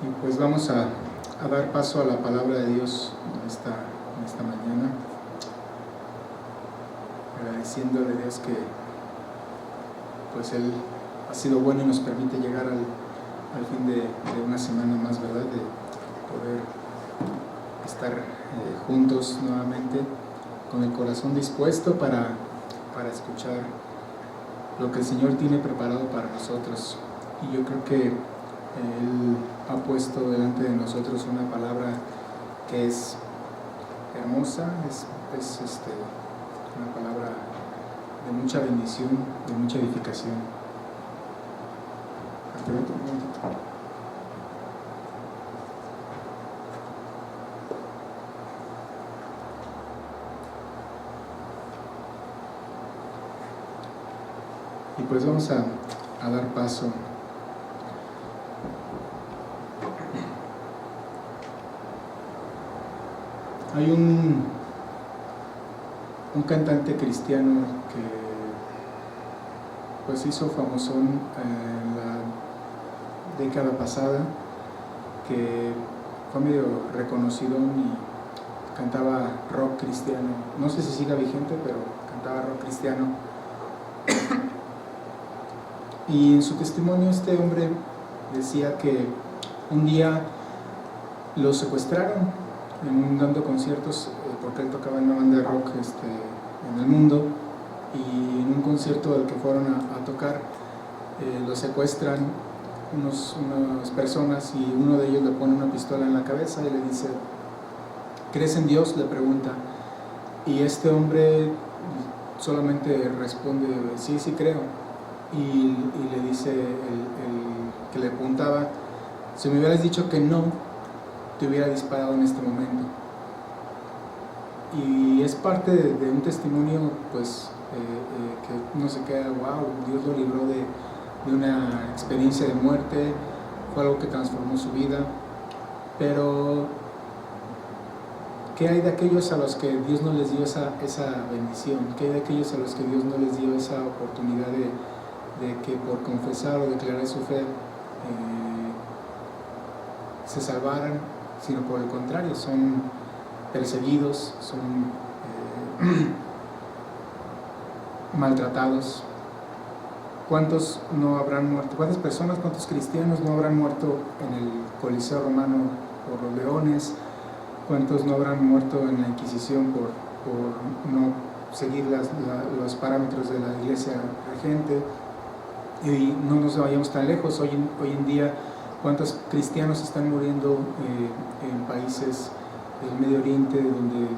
Y pues vamos a dar paso a la palabra de Dios en esta mañana, agradeciéndole a Dios que pues Él ha sido bueno y nos permite llegar al fin de una semana más, ¿verdad? De poder estar juntos nuevamente con el corazón dispuesto para escuchar lo que el Señor tiene preparado para nosotros. Y yo creo que Él ha puesto delante de nosotros una palabra que es hermosa, es una palabra de mucha bendición, de mucha edificación. Activate un momentito. Y pues vamos a dar paso. Hay un cantante cristiano que pues hizo famosón en la década pasada, que fue medio reconocido y cantaba rock cristiano. No sé si siga vigente, pero cantaba rock cristiano. Y en su testimonio este hombre decía que un día lo secuestraron dando conciertos, porque él tocaba en una banda de rock en el mundo, y en un concierto al que fueron a tocar lo secuestran unas personas, y uno de ellos le pone una pistola en la cabeza y le dice: ¿crees en Dios?, le pregunta, y este hombre solamente responde: sí, sí creo. Y le dice el que le apuntaba: si me hubieras dicho que no, te hubiera disparado en este momento. Y es parte de un testimonio pues que uno se queda: wow, Dios lo libró de una experiencia de muerte, fue algo que transformó su vida. Pero ¿qué hay de aquellos a los que Dios no les dio esa bendición? ¿Qué hay de aquellos a los que Dios no les dio esa oportunidad de que por confesar o declarar su fe se salvaran, sino por el contrario, son perseguidos, son maltratados? ¿Cuántos no habrán muerto? ¿Cuántas personas, cuántos cristianos no habrán muerto en el Coliseo Romano por los leones? ¿Cuántos no habrán muerto en la Inquisición por no seguir los parámetros de la iglesia regente? Y no nos vayamos tan lejos, hoy en día, ¿cuántos cristianos están muriendo en países del Medio Oriente donde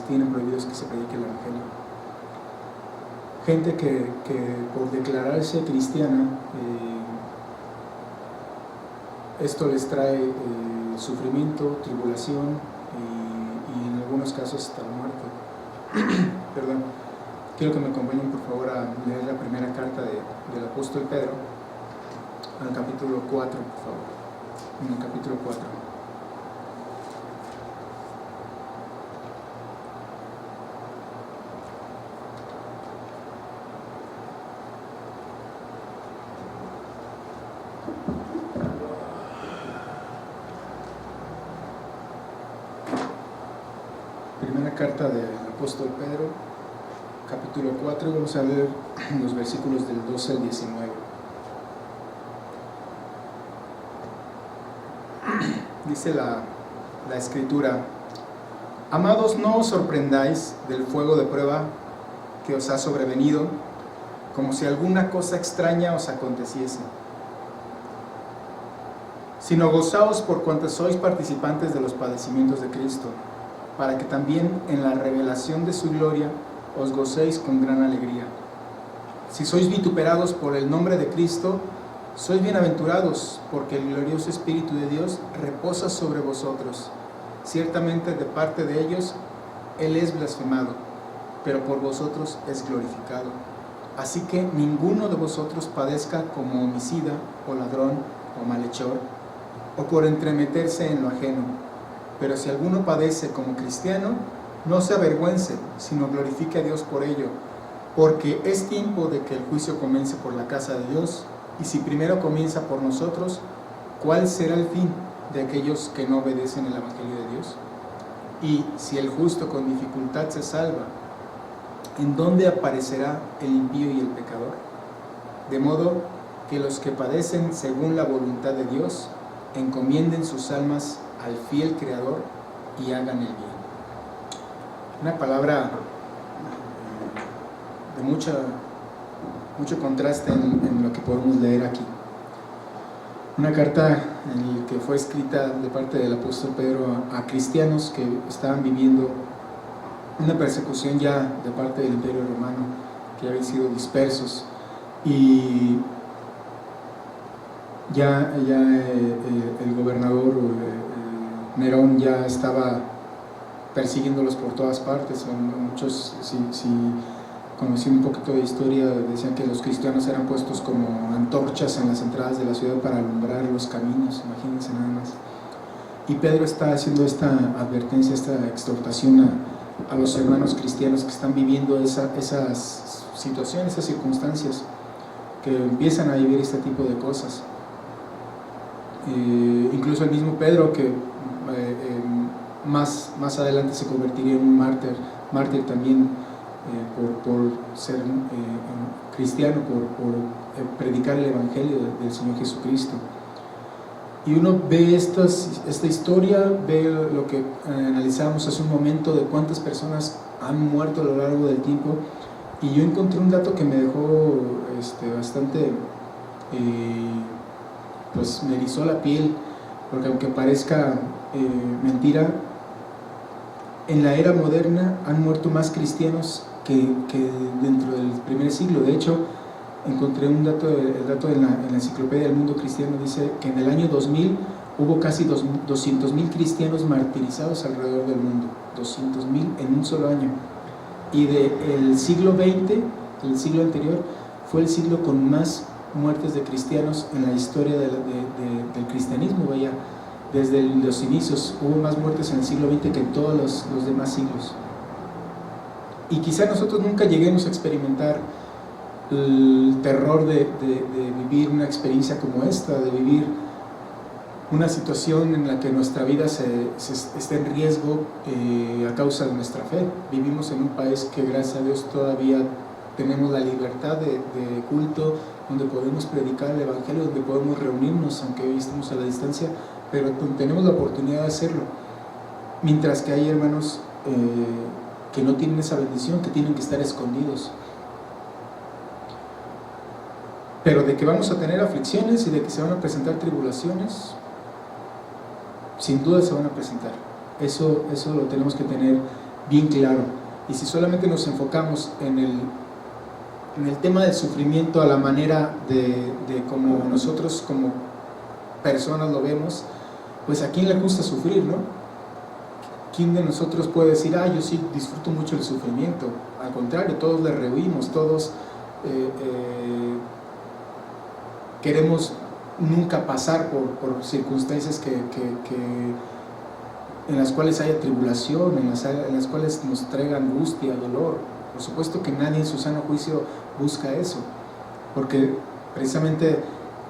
tienen prohibidos que se predique el Evangelio? Gente que por declararse cristiana, esto les trae sufrimiento, tribulación y en algunos casos hasta la muerte. Perdón. Quiero que me acompañen por favor a leer la primera carta del apóstol Pedro, al capítulo 4, por favor. En el capítulo 4. Primera carta del apóstol Pedro, capítulo 4, vamos a leer los versículos del 12 al 19. Dice la escritura: amados, no os sorprendáis del fuego de prueba que os ha sobrevenido, como si alguna cosa extraña os aconteciese, sino gozaos por cuanto sois participantes de los padecimientos de Cristo, para que también en la revelación de su gloria os gocéis con gran alegría. Si sois vituperados por el nombre de Cristo, sois bienaventurados, porque el glorioso Espíritu de Dios reposa sobre vosotros. Ciertamente de parte de ellos Él es blasfemado, pero por vosotros es glorificado. Así que ninguno de vosotros padezca como homicida, o ladrón, o malhechor, o por entremeterse en lo ajeno. Pero si alguno padece como cristiano, no se avergüence, sino glorifique a Dios por ello, porque es tiempo de que el juicio comience por la casa de Dios, y si primero comienza por nosotros, ¿cuál será el fin? de aquellos que no obedecen el Evangelio de Dios? Y si el justo con dificultad se salva, ¿en dónde aparecerá el impío y el pecador? De modo que los que padecen según la voluntad de Dios encomienden sus almas al fiel Creador y hagan el bien. Una palabra de mucho contraste en lo que podemos leer aquí. Una carta en la que fue escrita de parte del apóstol Pedro a cristianos que estaban viviendo una persecución ya de parte del Imperio Romano, que habían sido dispersos, y ya el gobernador Nerón ya estaba persiguiéndolos por todas partes. Muchos, si conocían un poquito de historia, decían que los cristianos eran puestos como antorchas en las entradas de la ciudad para alumbrar los caminos, imagínense nada más. Y Pedro está haciendo esta advertencia, esta exhortación a los hermanos cristianos que están viviendo esas situaciones, esas circunstancias, que empiezan a vivir este tipo de cosas. Incluso el mismo Pedro, que más adelante se convertiría en un mártir también, por ser cristiano, por predicar el Evangelio del Señor Jesucristo. Y uno ve esta historia, ve lo que analizamos hace un momento de cuántas personas han muerto a lo largo del tiempo, y yo encontré un dato que me dejó bastante, pues me erizó la piel, porque aunque parezca mentira, en la era moderna han muerto más cristianos que dentro del primer siglo. De hecho, encontré el dato en la enciclopedia del Mundo Cristiano, dice que en el año 2000 hubo casi 200,000 cristianos martirizados alrededor del mundo, 200,000 en un solo año. Y del siglo XX, el siglo anterior, fue el siglo con más muertes de cristianos en la historia del cristianismo. Vaya, desde los inicios hubo más muertes en el siglo XX que en todos los demás siglos. Y quizá nosotros nunca lleguemos a experimentar el terror de vivir una experiencia como esta, de vivir una situación en la que nuestra vida esté en riesgo a causa de nuestra fe. Vivimos en un país que, gracias a Dios, todavía tenemos la libertad de culto, donde podemos predicar el Evangelio, donde podemos reunirnos, aunque hoy estemos a la distancia, pero tenemos la oportunidad de hacerlo. Mientras que hay hermanos que no tienen esa bendición, que tienen que estar escondidos. Pero de que vamos a tener aflicciones y de que se van a presentar tribulaciones, sin duda se van a presentar. Eso lo tenemos que tener bien claro. Y si solamente nos enfocamos en el tema del sufrimiento a la manera de como nosotros como personas lo vemos, pues ¿a quién le gusta sufrir, no? ¿Quién de nosotros puede decir, yo sí disfruto mucho el sufrimiento? Al contrario, todos le rehuimos, todos queremos nunca pasar por circunstancias en las cuales haya tribulación, en las cuales nos traiga angustia, dolor. Por supuesto que nadie en su sano juicio busca eso, porque precisamente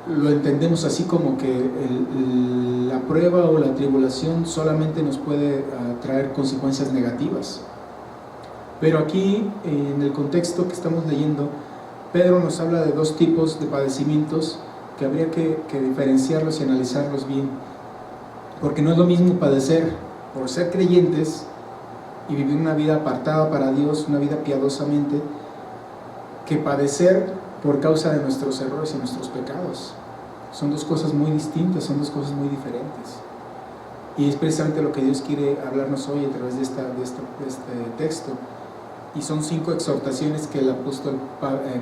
lo entendemos así, como que la prueba o la tribulación solamente nos puede traer consecuencias negativas. Pero aquí, en el contexto que estamos leyendo, Pedro nos habla de dos tipos de padecimientos que habría que diferenciarlos y analizarlos bien, porque no es lo mismo padecer por ser creyentes y vivir una vida apartada para Dios, una vida piadosamente, que padecer por causa de nuestros errores y nuestros pecados. Son dos cosas muy distintas, son dos cosas muy diferentes, y es precisamente lo que Dios quiere hablarnos hoy a través de este texto. Y son 5 exhortaciones que el apóstol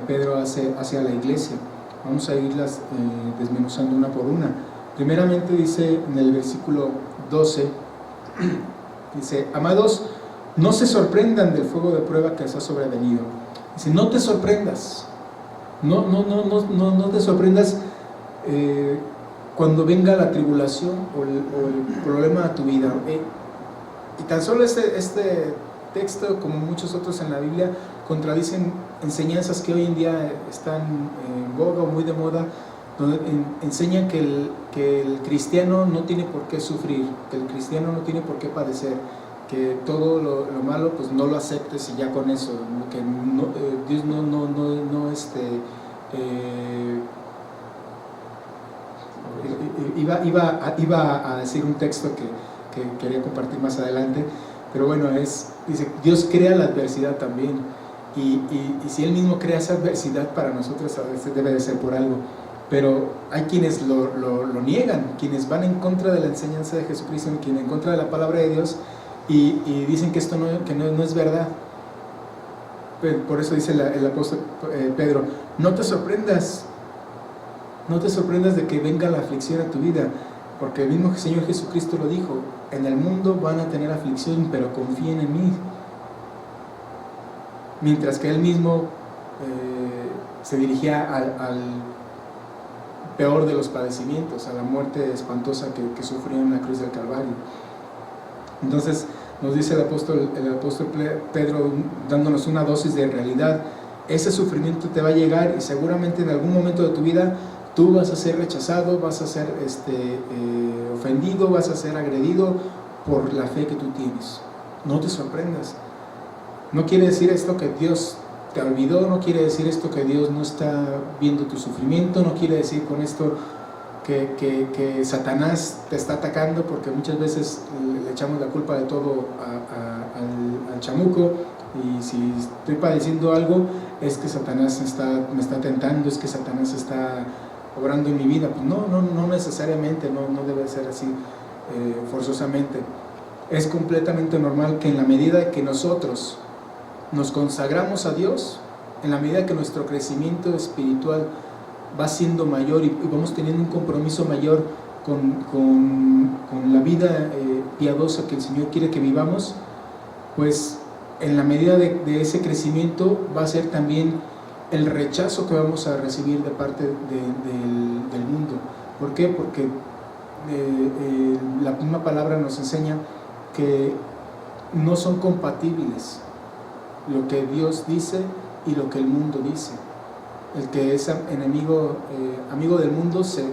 Pedro hace a la iglesia. Vamos a irlas desmenuzando una por una. Primeramente dice en el versículo 12, dice: amados, no se sorprendan del fuego de prueba que les ha sobrevenido. Dice, no te sorprendas, no te sorprendas cuando venga la tribulación o el problema a tu vida. Y tan solo este texto, como muchos otros en la Biblia, contradicen enseñanzas que hoy en día están en boga o muy de moda, donde enseñan que el cristiano no tiene por qué sufrir, que el cristiano no tiene por qué padecer, que todo lo malo pues no lo aceptes y ya con eso, que no, Dios iba a decir un texto que quería compartir más adelante, pero bueno, dice, Dios crea la adversidad también, y si Él mismo crea esa adversidad para nosotros, a veces debe de ser por algo, pero hay quienes lo niegan, quienes van en contra de la enseñanza de Jesucristo, quienes en contra de la palabra de Dios, y dicen que esto no es verdad. Por eso dice el apóstol Pedro, no te sorprendas de que venga la aflicción a tu vida, porque el mismo Señor Jesucristo lo dijo, en el mundo van a tener aflicción, pero confíen en mí. Mientras que Él mismo se dirigía al peor de los padecimientos, a la muerte espantosa que sufrió en la cruz del Calvario. Entonces nos dice el apóstol Pedro, dándonos una dosis de realidad, ese sufrimiento te va a llegar y seguramente en algún momento de tu vida tú vas a ser rechazado, vas a ser ofendido, vas a ser agredido por la fe que tú tienes. No te sorprendas. No quiere decir esto que Dios te olvidó, no quiere decir esto que Dios no está viendo tu sufrimiento, no quiere decir con esto que Satanás te está atacando, porque muchas veces le echamos la culpa de todo al chamuco, y si estoy padeciendo algo es que Satanás me está tentando, es que Satanás está obrando en mi vida. Pues no necesariamente, no debe ser así forzosamente. Es completamente normal que en la medida que nosotros nos consagramos a Dios, en la medida que nuestro crecimiento espiritual va siendo mayor y vamos teniendo un compromiso mayor con la vida piadosa que el Señor quiere que vivamos, pues en la medida de ese crecimiento va a ser también el rechazo que vamos a recibir de parte del mundo. ¿Por qué? Porque la misma palabra nos enseña que no son compatibles lo que Dios dice y lo que el mundo dice. El que es amigo del mundo se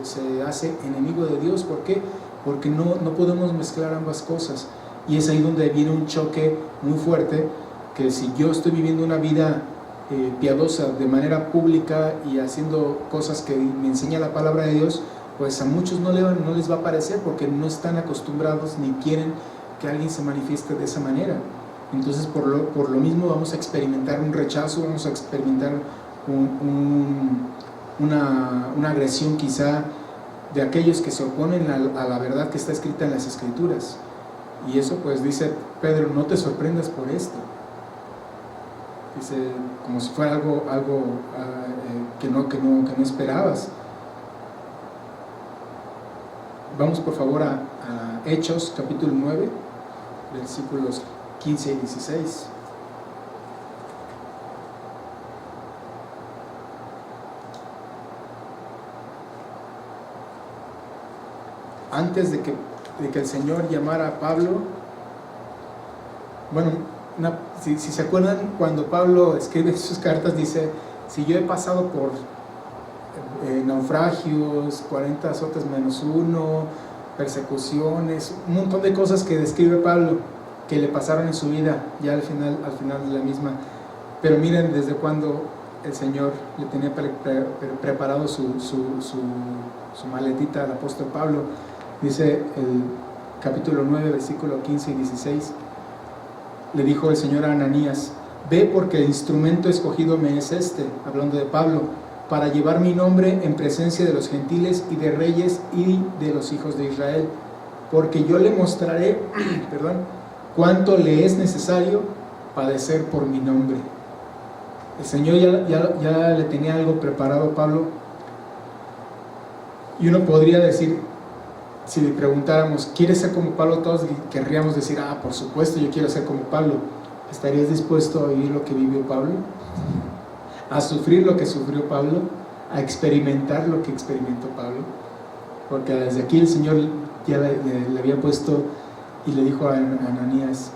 hace enemigo de Dios. ¿Por qué? Porque no podemos mezclar ambas cosas, y es ahí donde viene un choque muy fuerte, que si yo estoy viviendo una vida piadosa de manera pública y haciendo cosas que me enseña la palabra de Dios, pues a muchos no les va a parecer, porque no están acostumbrados ni quieren que alguien se manifieste de esa manera. Entonces por lo mismo vamos a experimentar un rechazo, vamos a experimentar una agresión quizá de aquellos que se oponen a la verdad que está escrita en las Escrituras. Y eso, pues dice Pedro, no te sorprendas por esto. Dice, como si fuera algo que no esperabas. Vamos por favor a Hechos capítulo 9, versículos 15 y 16. Antes de que el Señor llamara a Pablo, bueno, si se acuerdan, cuando Pablo escribe sus cartas, dice, si yo he pasado por naufragios, 40 azotes menos uno, persecuciones, un montón de cosas que describe Pablo que le pasaron en su vida, ya al final de la misma. Pero miren desde cuando el Señor le tenía preparado su maletita al apóstol Pablo. Dice el capítulo 9, versículo 15 y 16, le dijo el Señor a Ananías, ve, porque el instrumento escogido me es hablando de Pablo, para llevar mi nombre en presencia de los gentiles y de reyes y de los hijos de Israel, porque yo le mostraré cuánto le es necesario padecer por mi nombre. El Señor ya le tenía algo preparado a Pablo, y uno podría decir, si le preguntáramos, ¿quieres ser como Pablo? Todos querríamos decir, por supuesto, yo quiero ser como Pablo. ¿Estarías dispuesto a vivir lo que vivió Pablo? ¿A sufrir lo que sufrió Pablo? ¿A experimentar lo que experimentó Pablo? Porque desde aquí el Señor ya le había puesto y le dijo a Ananías,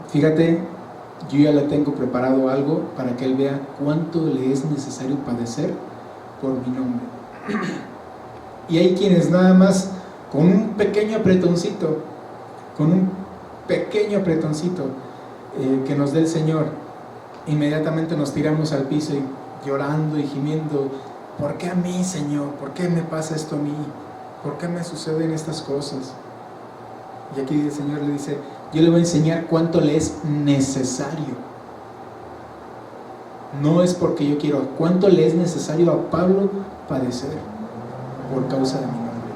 fíjate, yo ya le tengo preparado algo para que él vea cuánto le es necesario padecer por mi nombre. Y hay quienes nada más con un pequeño apretoncito que nos dé el Señor, inmediatamente nos tiramos al piso y llorando y gimiendo: ¿por qué a mí, Señor? ¿Por qué me pasa esto a mí? ¿Por qué me suceden estas cosas? Y aquí el Señor le dice: yo le voy a enseñar cuánto le es necesario. No es porque yo quiero, cuánto le es necesario a Pablo padecer por causa de mi nombre,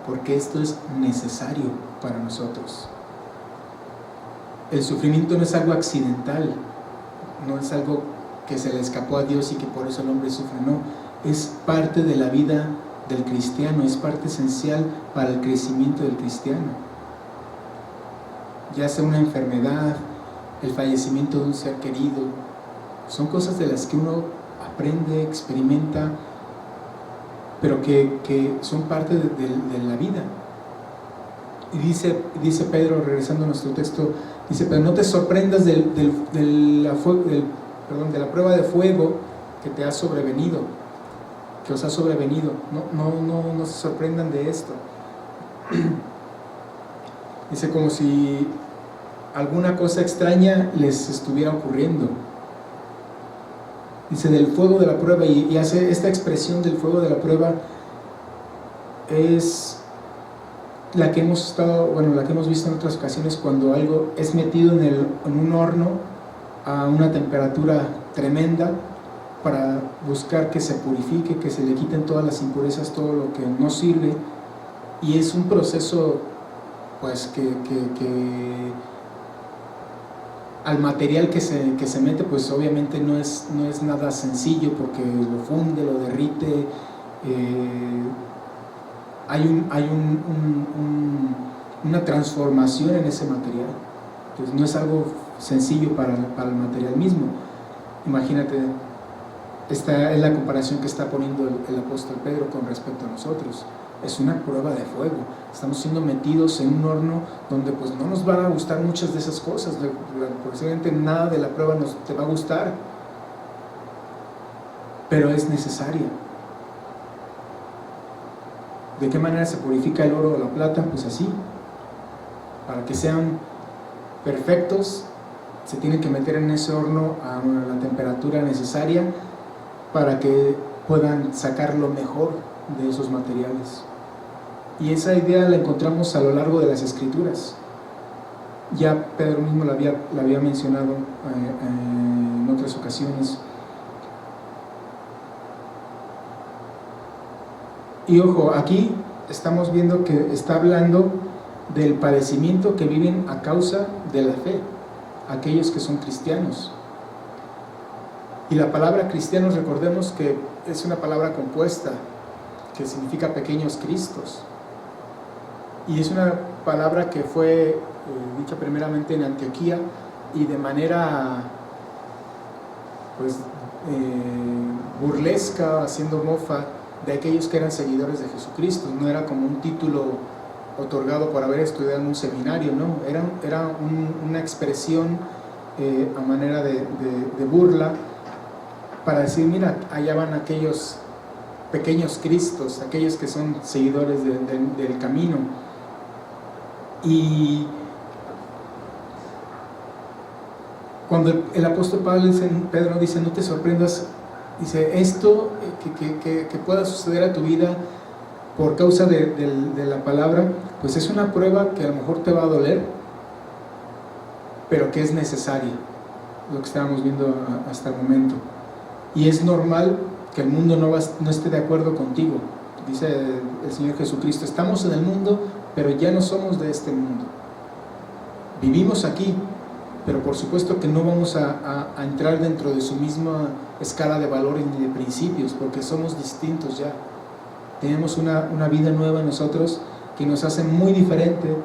porque esto es necesario para nosotros. El sufrimiento no es algo accidental, no es algo que se le escapó a Dios y que por eso el hombre sufre, no, es parte de la vida del cristiano, es parte esencial para el crecimiento del cristiano. Ya sea una enfermedad, el fallecimiento de un ser querido, son cosas de las que uno aprende, experimenta, pero que son parte de la vida. Y dice Pedro, regresando a nuestro texto, dice: pero no te sorprendas de la prueba de fuego que te ha sobrevenido, que os ha sobrevenido. No se sorprendan de esto. Dice, como si alguna cosa extraña les estuviera ocurriendo. Dice, del fuego de la prueba, y hace esta expresión del fuego de la prueba, es la que hemos visto en otras ocasiones, cuando algo es metido en un horno a una temperatura tremenda para buscar que se purifique, que se le quiten todas las impurezas, todo lo que no sirve, y es un proceso pues que al material que se mete, pues obviamente no es nada sencillo, porque lo funde, lo derrite, hay una transformación en ese material. Entonces no es algo sencillo para el material mismo. Imagínate, esta es la comparación que está poniendo el apóstol Pedro con respecto a nosotros. Es una prueba de fuego, estamos siendo metidos en un horno donde pues no nos van a gustar muchas de esas cosas, posiblemente nada de la prueba te va a gustar, pero es necesaria. ¿De qué manera se purifica el oro o la plata? Pues así, para que sean perfectos se tienen que meter en ese horno a la temperatura necesaria para que puedan sacar lo mejor de esos materiales. Y esa idea la encontramos a lo largo de las Escrituras. Ya Pedro mismo la había mencionado en otras ocasiones. Y ojo, aquí estamos viendo que está hablando del padecimiento que viven a causa de la fe, aquellos que son cristianos. Y la palabra cristianos, recordemos que es una palabra compuesta, que significa pequeños cristos. Y es una palabra que fue dicha primeramente en Antioquía, y de manera pues burlesca, haciendo mofa de aquellos que eran seguidores de Jesucristo. No era como un título otorgado por haber estudiado en un seminario, no, era una expresión a manera de burla, para decir: mira, allá van aquellos pequeños cristos, aquellos que son seguidores del camino. Y cuando el apóstol Pedro dice: no te sorprendas, dice, esto que pueda suceder a tu vida por causa de la palabra, pues es una prueba que a lo mejor te va a doler, pero que es necesaria, lo que estábamos viendo hasta el momento. Y es normal que el mundo no esté de acuerdo contigo. Dice el Señor Jesucristo: estamos en el mundo, pero ya no somos de este mundo. Vivimos aquí, pero por supuesto que no vamos a entrar dentro de su misma escala de valores ni de principios, porque somos distintos ya. Tenemos una vida nueva en nosotros que nos hace muy diferente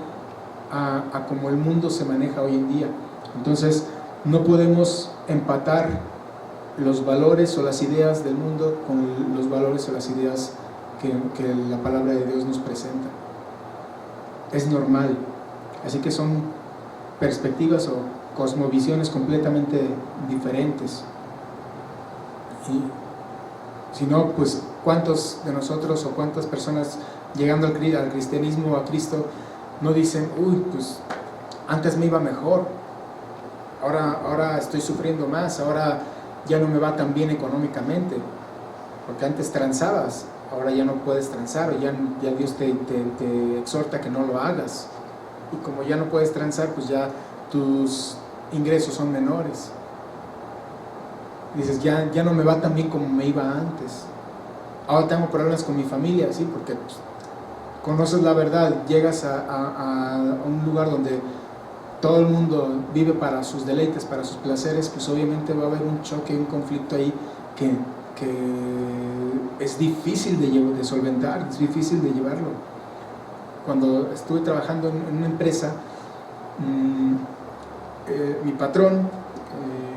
a como el mundo se maneja hoy en día. Entonces no podemos empatar los valores o las ideas del mundo con los valores o las ideas que la palabra de Dios nos presenta. Es normal. Así que son perspectivas o cosmovisiones completamente diferentes. Si no, pues ¿cuántos de nosotros o cuántas personas llegando al cristianismo, a Cristo, no dicen, uy, pues antes me iba mejor, ahora estoy sufriendo más, ahora ya no me va tan bien económicamente, porque antes transabas, ahora ya no puedes transar, o ya Dios te exhorta que no lo hagas, y como ya no puedes transar, pues ya tus ingresos son menores. Dices, ya no me va tan bien como me iba antes. Ahora tengo problemas con mi familia, sí, porque pues, conoces la verdad, llegas a un lugar donde todo el mundo vive para sus deleites, para sus placeres, pues obviamente va a haber un choque, un conflicto ahí que es difícil de solventar, es difícil de llevarlo. Cuando estuve trabajando en una empresa, mi patrón,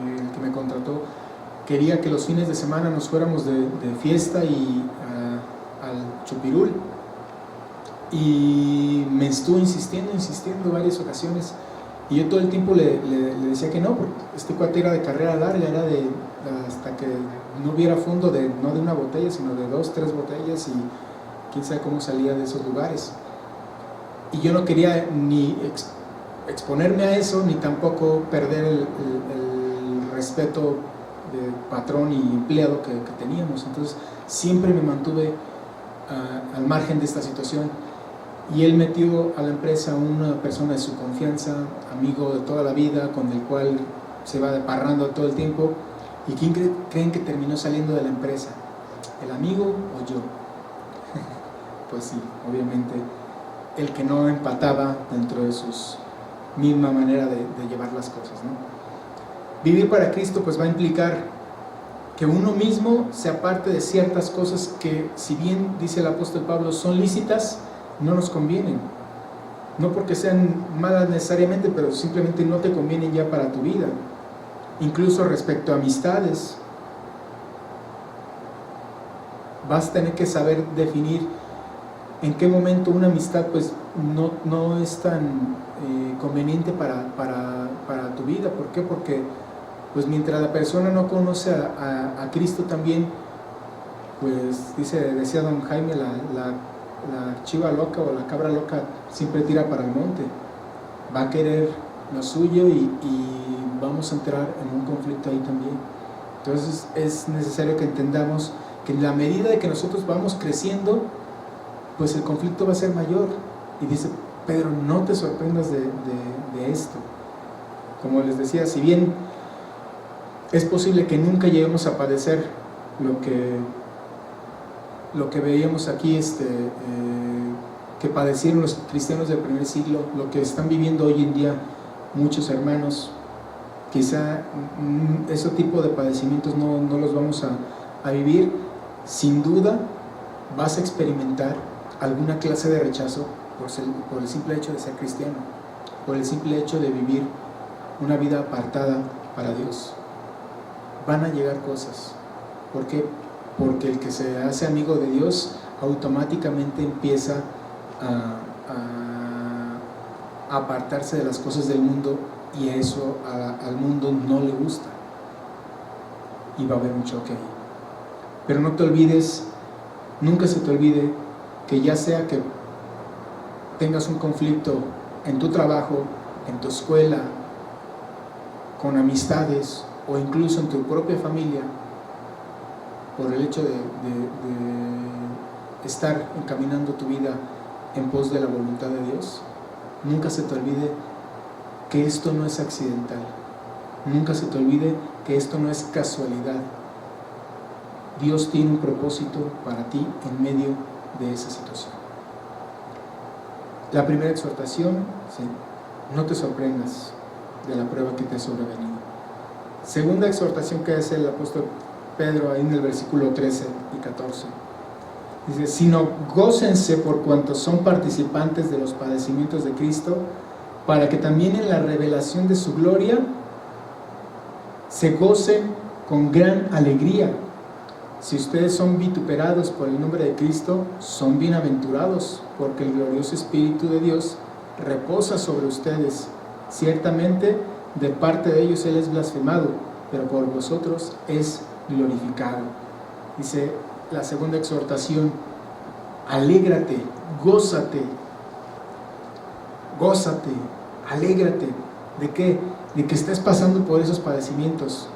el que me contrató, quería que los fines de semana nos fuéramos de fiesta y al Chupirul, y me estuvo insistiendo varias ocasiones, y yo todo el tiempo le decía que no, porque este cuate era de carrera larga, era de hasta que no hubiera fondo, no de una botella, sino de 2, 3 botellas, y quién sabe cómo salía de esos lugares. Y yo no quería ni exponerme a eso, ni tampoco perder el respeto de patrón y empleado que teníamos. Entonces siempre me mantuve al margen de esta situación, y él metió a la empresa a una persona de su confianza, amigo de toda la vida, con el cual se va parrando todo el tiempo. ¿Y quién creen que terminó saliendo de la empresa? ¿El amigo o yo? Pues sí, obviamente el que no empataba dentro de su misma manera de llevar las cosas, ¿no? Vivir para Cristo pues va a implicar que uno mismo se aparte de ciertas cosas que, si bien dice el apóstol Pablo, son lícitas, no nos convienen. No porque sean malas necesariamente, pero simplemente no te convienen ya para tu vida. Incluso respecto a amistades, vas a tener que saber definir en qué momento una amistad pues no es tan conveniente para tu vida. ¿Por qué? Porque pues mientras la persona no conoce a Cristo también, pues decía don Jaime, la chiva loca o la cabra loca siempre tira para el monte, va a querer lo suyo, y vamos a entrar en un conflicto ahí también. Entonces es necesario que entendamos que en la medida de que nosotros vamos creciendo, pues el conflicto va a ser mayor. Y dice Pedro, no te sorprendas de esto. Como les decía, si bien es posible que nunca lleguemos a padecer lo que veíamos aquí, que padecieron los cristianos del primer siglo, lo que están viviendo hoy en día muchos hermanos, quizá ese tipo de padecimientos no los vamos a vivir. Sin duda vas a experimentar alguna clase de rechazo por el simple hecho de ser cristiano, por el simple hecho de vivir una vida apartada para Dios. Van a llegar cosas. ¿Por qué? Porque el que se hace amigo de Dios automáticamente empieza a apartarse de las cosas del mundo, y eso al mundo no le gusta, y va a haber un choque ahí. Pero no te olvides, nunca se te olvide, que ya sea que tengas un conflicto en tu trabajo, en tu escuela, con amistades, o incluso en tu propia familia, por el hecho de estar encaminando tu vida en pos de la voluntad de Dios, nunca se te olvide que esto no es accidental, nunca se te olvide que esto no es casualidad. Dios tiene un propósito para ti en medio de esa situación. La primera exhortación, ¿sí?, no te sorprendas de la prueba que te ha sobrevenido. Segunda exhortación que hace el apóstol Pedro ahí en el versículo 13 y 14, dice: sino gócense por cuantos son participantes de los padecimientos de Cristo, para que también en la revelación de su gloria se gocen con gran alegría. Si ustedes son vituperados por el nombre de Cristo, son bienaventurados, porque el glorioso Espíritu de Dios reposa sobre ustedes. Ciertamente, de parte de ellos Él es blasfemado, pero por vosotros es glorificado. Dice la segunda exhortación: alégrate, gózate, gózate, alégrate. ¿De qué? De que estés pasando por esos padecimientos.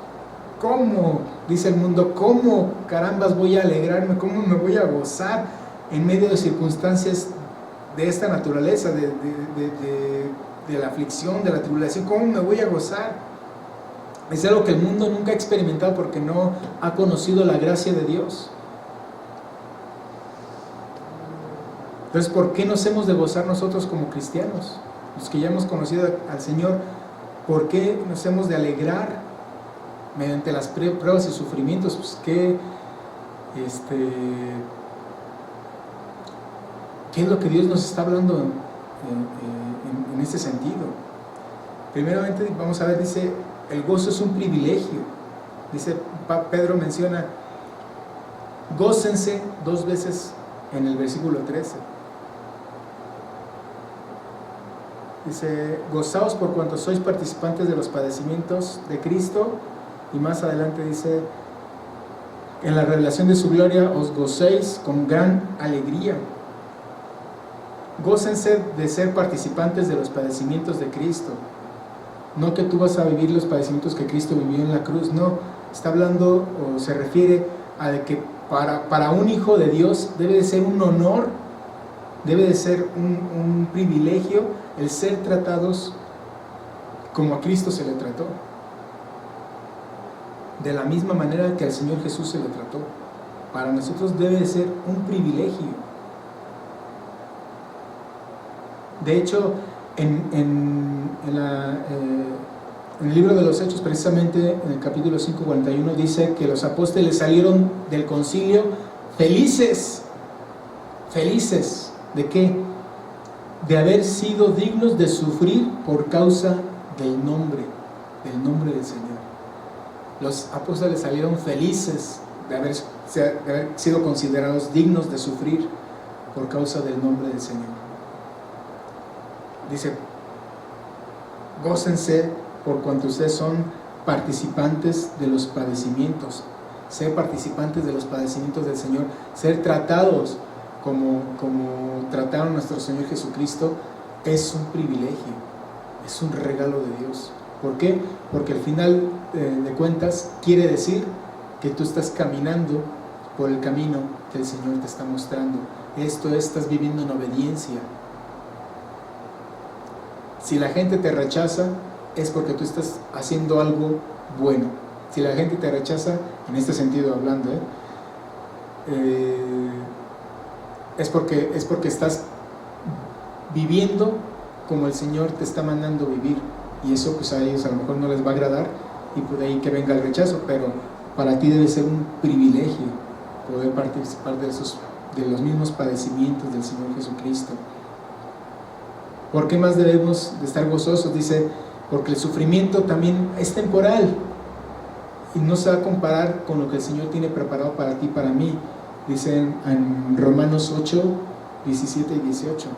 ¿Cómo? Dice el mundo, ¿cómo carambas voy a alegrarme? ¿Cómo me voy a gozar en medio de circunstancias de esta naturaleza, de la aflicción, de la tribulación? ¿Cómo me voy a gozar? Es algo que el mundo nunca ha experimentado porque no ha conocido la gracia de Dios. Entonces, ¿por qué nos hemos de gozar nosotros como cristianos? Los que ya hemos conocido al Señor, ¿por qué nos hemos de alegrar mediante las pruebas y sufrimientos? Pues ¿qué es lo que Dios nos está hablando en este sentido? Primeramente vamos a ver, dice, el gozo es un privilegio. Dice, Pedro menciona, gócense 2 veces en el versículo 13. Dice, gozaos por cuanto sois participantes de los padecimientos de Cristo. Y más adelante dice, en la revelación de su gloria os gocéis con gran alegría. Gócense de ser participantes de los padecimientos de Cristo. No que tú vas a vivir los padecimientos que Cristo vivió en la cruz, no. Está hablando o se refiere a de que para un hijo de Dios debe de ser un honor, debe de ser un privilegio el ser tratados como a Cristo se le trató, de la misma manera que al Señor Jesús se le trató. Para nosotros debe de ser un privilegio. De hecho, en el libro de los Hechos, precisamente en el capítulo 5:41, dice que los apóstoles salieron del concilio felices. ¿Felices de qué? De haber sido dignos de sufrir por causa del nombre del Señor. Los apóstoles salieron felices de haber sido considerados dignos de sufrir por causa del nombre del Señor. Dice, gócense por cuanto ustedes son participantes de los padecimientos. Ser participantes de los padecimientos del Señor, ser tratados como trataron nuestro Señor Jesucristo, es un privilegio, es un regalo de Dios. ¿Por qué? Porque al final de cuentas quiere decir que tú estás caminando por el camino que el Señor te está mostrando. Esto es, estás viviendo en obediencia. Si la gente te rechaza, es porque tú estás haciendo algo bueno. Si la gente te rechaza, en este sentido hablando, es porque estás viviendo como el Señor te está mandando vivir. Y eso pues a ellos a lo mejor no les va a agradar, y por ahí que venga el rechazo, pero para ti debe ser un privilegio poder participar de los mismos padecimientos del Señor Jesucristo. ¿Por qué más debemos de estar gozosos? Dice, porque el sufrimiento también es temporal y no se va a comparar con lo que el Señor tiene preparado para ti y para mí. Dice en Romanos 8, 17 y 18.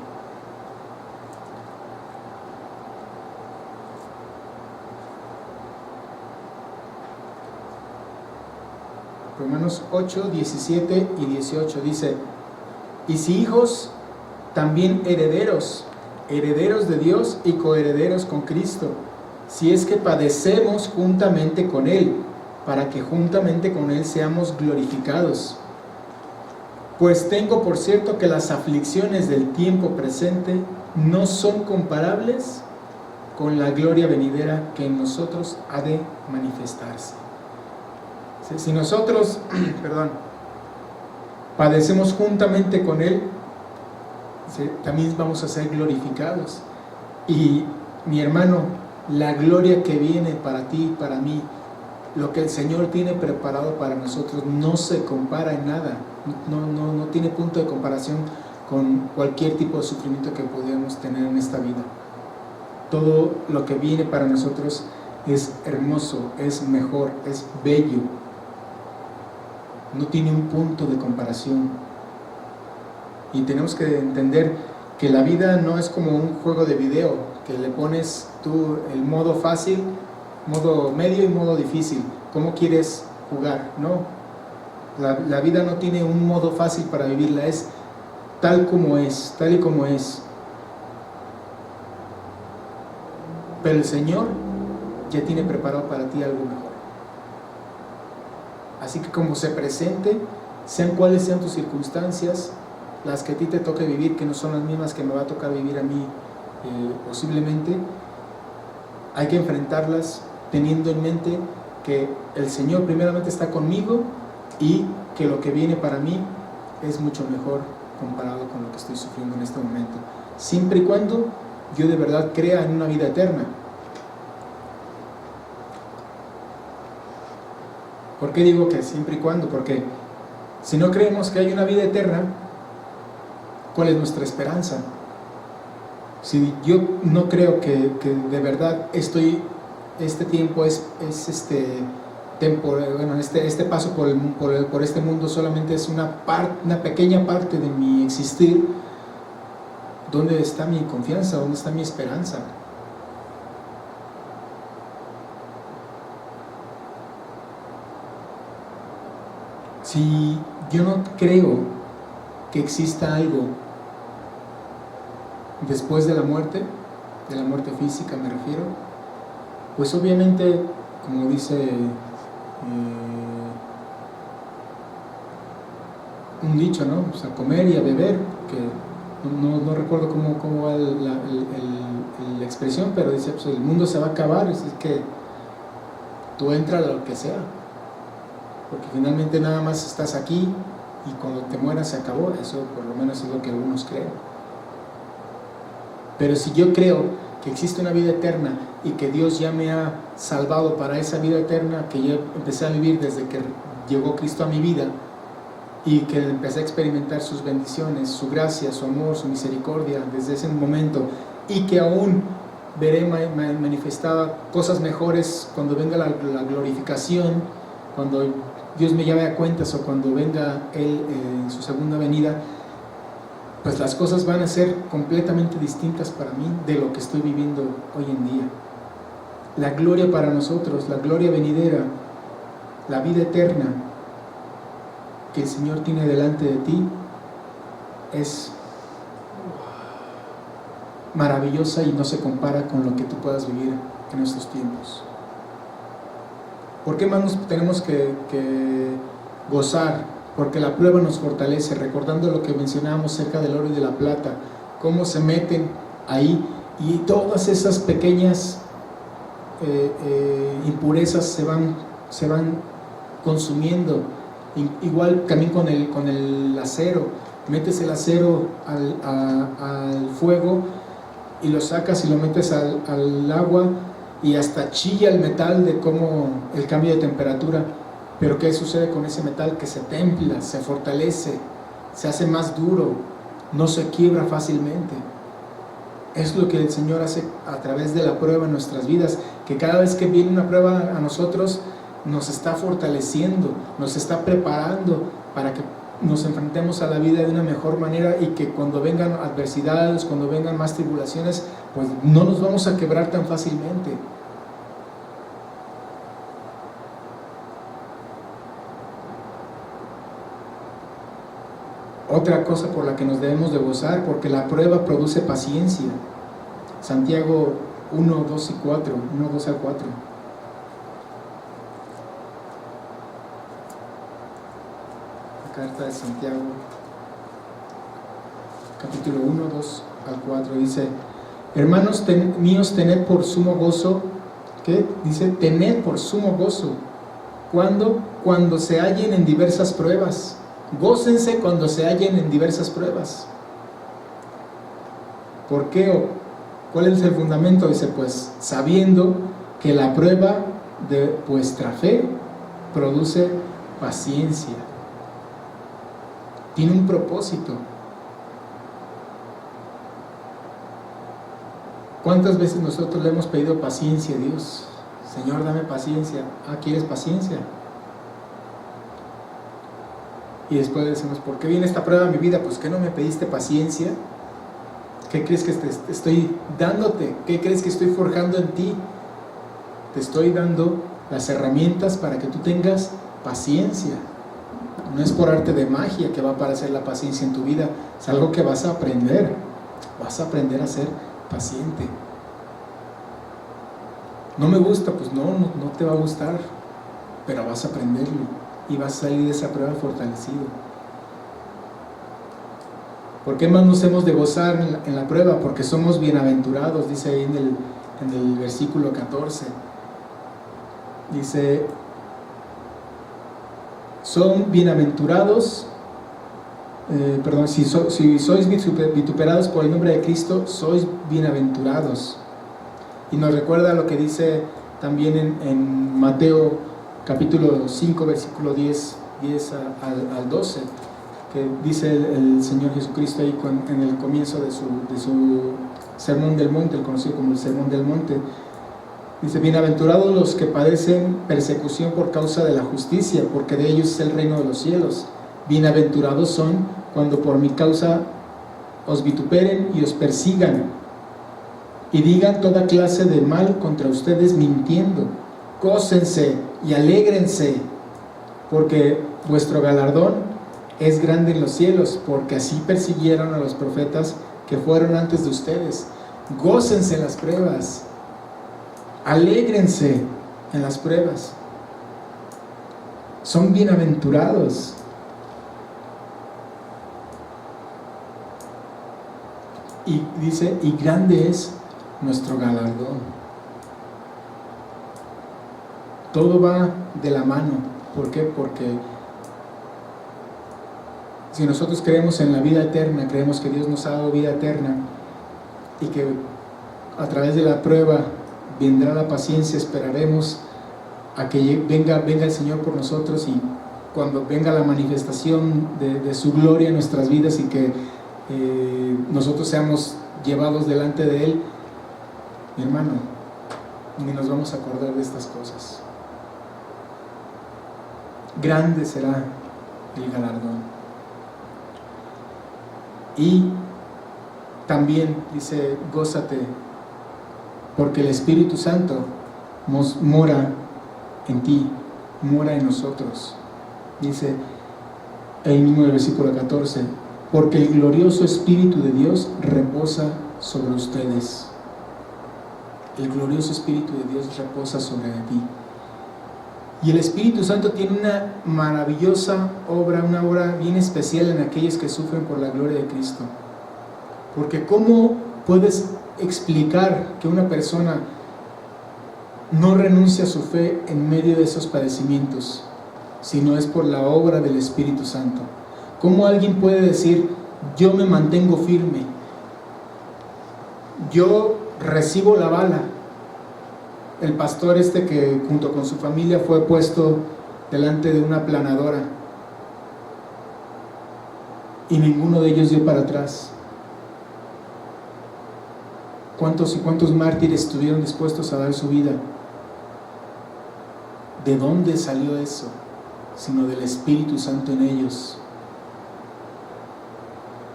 Romanos 8, 17 y 18 dice, y si hijos, también herederos, herederos de Dios y coherederos con Cristo, si es que padecemos juntamente con Él, para que juntamente con Él seamos glorificados. Pues tengo por cierto que las aflicciones del tiempo presente no son comparables con la gloria venidera que en nosotros ha de manifestarse. Si nosotros, padecemos juntamente con Él, también vamos a ser glorificados. Y mi hermano, la gloria que viene para ti y para mí, lo que el Señor tiene preparado para nosotros, no se compara en nada, no tiene punto de comparación con cualquier tipo de sufrimiento que podamos tener en esta vida. Todo lo que viene para nosotros es hermoso, es mejor, es bello. No tiene un punto de comparación. Y tenemos que entender que la vida no es como un juego de video, que le pones tú el modo fácil, modo medio y modo difícil. ¿Cómo quieres jugar? No. La vida no tiene un modo fácil para vivirla, es tal como es, tal y como es. Pero el Señor ya tiene preparado para ti algo mejor. Así que como se presente, sean cuales sean tus circunstancias, las que a ti te toque vivir, que no son las mismas que me va a tocar vivir a mí posiblemente, hay que enfrentarlas teniendo en mente que el Señor primeramente está conmigo y que lo que viene para mí es mucho mejor comparado con lo que estoy sufriendo en este momento, siempre y cuando yo de verdad crea en una vida eterna. ¿Por qué digo que siempre y cuando? Porque si no creemos que hay una vida eterna, ¿cuál es nuestra esperanza? Si yo no creo que de verdad este tiempo es temporal, bueno, este paso por este mundo solamente es una pequeña parte de mi existir, ¿dónde está mi confianza? ¿Dónde está mi esperanza? Si yo no creo que exista algo después de la muerte física me refiero, pues obviamente, como dice un dicho, ¿no? Pues a comer y a beber, que no recuerdo cómo va la expresión, pero dice, pues el mundo se va a acabar, es que tú entra a lo que sea, porque finalmente nada más estás aquí y cuando te mueras se acabó. Eso por lo menos es lo que algunos creen. Pero si yo creo que existe una vida eterna y que Dios ya me ha salvado para esa vida eterna que yo empecé a vivir desde que llegó Cristo a mi vida y que empecé a experimentar sus bendiciones, su gracia, su amor, su misericordia desde ese momento, y que aún veré manifestada cosas mejores cuando venga la glorificación, cuando Dios me llame a cuentas o cuando venga Él en su segunda venida, pues las cosas van a ser completamente distintas para mí de lo que estoy viviendo hoy en día. La gloria para nosotros, la gloria venidera, la vida eterna que el Señor tiene delante de ti es maravillosa y no se compara con lo que tú puedas vivir en estos tiempos. ¿Por qué más nos tenemos que gozar? Porque la prueba nos fortalece, recordando lo que mencionábamos acerca del oro y de la plata, cómo se meten ahí y todas esas pequeñas impurezas se van consumiendo. Igual también con el acero, metes el acero al fuego y lo sacas y lo metes al agua y hasta chilla el metal de cómo el cambio de temperatura. Pero ¿qué sucede con ese metal? Que se templa, se fortalece, se hace más duro, no se quiebra fácilmente. Es lo que el Señor hace a través de la prueba en nuestras vidas, que cada vez que viene una prueba a nosotros nos está fortaleciendo, nos está preparando para que nos enfrentemos a la vida de una mejor manera y que cuando vengan adversidades, cuando vengan más tribulaciones, pues no nos vamos a quebrar tan fácilmente. Otra cosa por la que nos debemos de gozar, porque la prueba produce paciencia. Santiago 1, 2 y 4, 1, 2 al 4. La carta de Santiago, capítulo 1, 2 al 4, dice: hermanos míos, tened por sumo gozo, ¿qué? Dice, tened por sumo gozo, cuando se hallen en diversas pruebas. Gócense cuando se hallen en diversas pruebas. ¿Por qué? ¿Cuál es el fundamento? Dice, pues sabiendo que la prueba de vuestra fe produce paciencia. Tiene un propósito. ¿Cuántas veces nosotros le hemos pedido paciencia a Dios? Señor, dame paciencia. ¿Quieres paciencia? Y después decimos, ¿por qué viene esta prueba a mi vida? Pues ¿qué no me pediste paciencia? ¿Qué crees que te estoy dándote? ¿Qué crees que estoy forjando en ti? Te estoy dando las herramientas para que tú tengas paciencia. No es por arte de magia que va a aparecer la paciencia en tu vida, es algo que vas a aprender. Vas a aprender a ser paciente. No me gusta, pues no te va a gustar, pero vas a aprenderlo y vas a salir de esa prueba fortalecido. ¿Por qué más nos hemos de gozar en la prueba? Porque somos bienaventurados, dice ahí en el versículo 14. Dice, son bienaventurados, si sois vituperados por el nombre de Cristo, sois bienaventurados. Y nos recuerda lo que dice también en Mateo capítulo 5, versículo 10 al 12, que dice el Señor Jesucristo ahí en el comienzo de su Sermón del Monte, el conocido como el Sermón del Monte. Dice, bienaventurados los que padecen persecución por causa de la justicia, porque de ellos es el reino de los cielos. Bienaventurados son cuando por mi causa os vituperen y os persigan, y digan toda clase de mal contra ustedes mintiendo. Gócense y alégrense, porque vuestro galardón es grande en los cielos, porque así persiguieron a los profetas que fueron antes de ustedes. Gócense en las pruebas, alégrense en las pruebas. Son bienaventurados. Y dice, y grande es nuestro galardón. Todo va de la mano. ¿Por qué? Porque si nosotros creemos en la vida eterna, creemos que Dios nos ha dado vida eterna y que a través de la prueba vendrá la paciencia, esperaremos a que venga el Señor por nosotros, y cuando venga la manifestación de su gloria en nuestras vidas y que nosotros seamos llevados delante de Él, mi hermano, ni nos vamos a acordar de estas cosas. Grande será el galardón. Y también dice, gózate, porque el Espíritu Santo mora en ti, mora en nosotros. Dice ahí mismo en el versículo 14, porque el glorioso Espíritu de Dios reposa sobre ustedes. El glorioso Espíritu de Dios reposa sobre ti. Y el Espíritu Santo tiene una maravillosa obra, una obra bien especial en aquellos que sufren por la gloria de Cristo. Porque ¿cómo puedes explicar que una persona no renuncia a su fe en medio de esos padecimientos, si no es por la obra del Espíritu Santo? ¿Cómo alguien puede decir, yo me mantengo firme, yo recibo la bala? El pastor que junto con su familia fue puesto delante de una aplanadora y ninguno de ellos dio para atrás. ¿Cuántos y cuántos mártires estuvieron dispuestos a dar su vida? ¿De dónde salió eso? Sino del Espíritu Santo en ellos,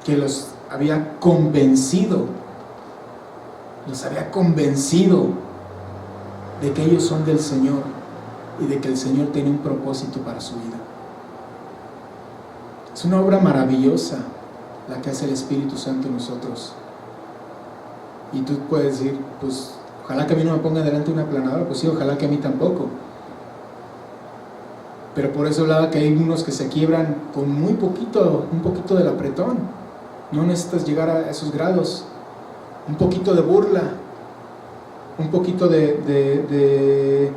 que los había convencido de que ellos son del Señor y de que el Señor tiene un propósito para su vida. Es una obra maravillosa la que hace el Espíritu Santo en nosotros. Y tú puedes decir, pues ojalá que a mí no me ponga delante de una aplanadora. Pues sí, ojalá que a mí tampoco. Pero por eso hablaba que hay unos que se quiebran con un poquito del apretón. No necesitas llegar a esos grados. Un poquito de burla, un poquito de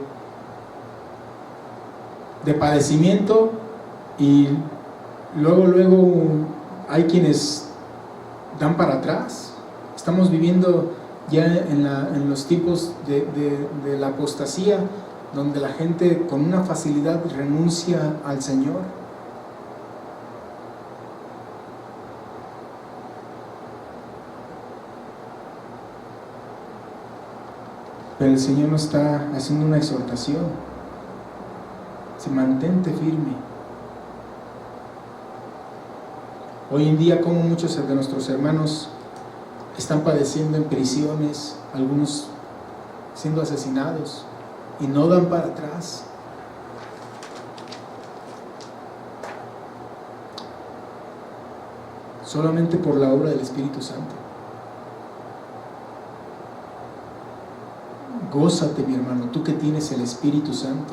padecimiento, y luego hay quienes dan para atrás. Estamos viviendo ya en los tiempos de la apostasía, donde la gente con una facilidad renuncia al Señor. Pero el Señor nos está haciendo una exhortación. Mantente firme. Hoy en día, como muchos de nuestros hermanos están padeciendo en prisiones, algunos siendo asesinados, y no dan para atrás. solamente por la obra del Espíritu Santo. Gózate, mi hermano, tú que tienes el Espíritu Santo.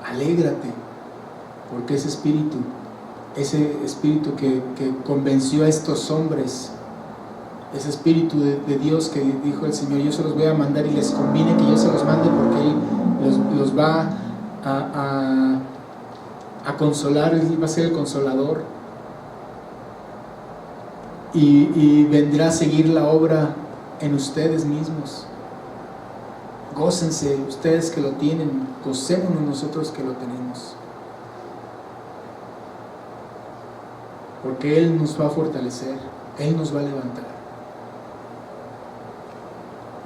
Alégrate, porque ese Espíritu que convenció a estos hombres, ese Espíritu de Dios que dijo el Señor, yo se los voy a mandar y les conviene que yo se los mande porque Él los va a consolar, Él va a ser el consolador y vendrá a seguir la obra en ustedes mismos. Gócense ustedes que lo tienen, gocémonos nosotros que lo tenemos, porque Él nos va a fortalecer, Él nos va a levantar.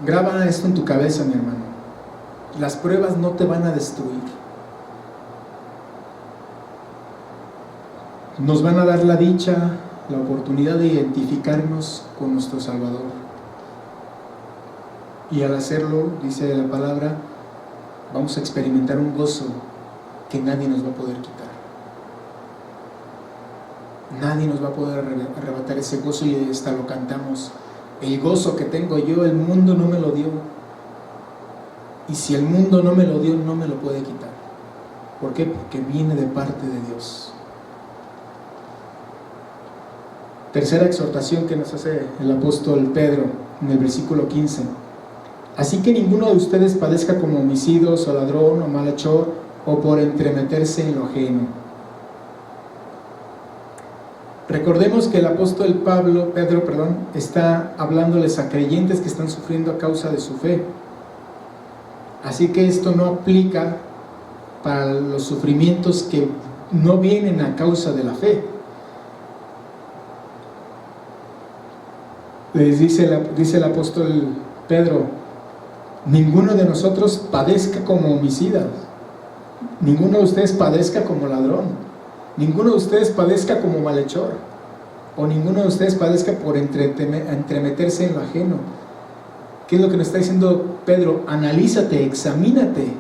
Graba esto en tu cabeza, mi hermano. Las pruebas no te van a destruir. Nos van a dar la dicha, la oportunidad de identificarnos con nuestro Salvador. Y al hacerlo, dice la palabra, vamos a experimentar un gozo que nadie nos va a poder quitar. Nadie nos va a poder arrebatar ese gozo, y hasta lo cantamos. El gozo que tengo yo, el mundo no me lo dio. Y si el mundo no me lo dio, no me lo puede quitar. ¿Por qué? Porque viene de parte de Dios. Tercera exhortación que nos hace el apóstol Pedro en el versículo 15. Así que ninguno de ustedes padezca como homicidios o ladrón o malhechor o por entremeterse en lo ajeno. Recordemos que el apóstol Pedro, está hablándoles a creyentes que están sufriendo a causa de su fe. Así que esto no aplica para los sufrimientos que no vienen a causa de la fe. Les dice el apóstol Pedro, ninguno de nosotros padezca como homicida, ninguno de ustedes padezca como ladrón, ninguno de ustedes padezca como malhechor, o ninguno de ustedes padezca por entremeterse en lo ajeno. ¿Qué es lo que nos está diciendo Pedro? Analízate, examínate.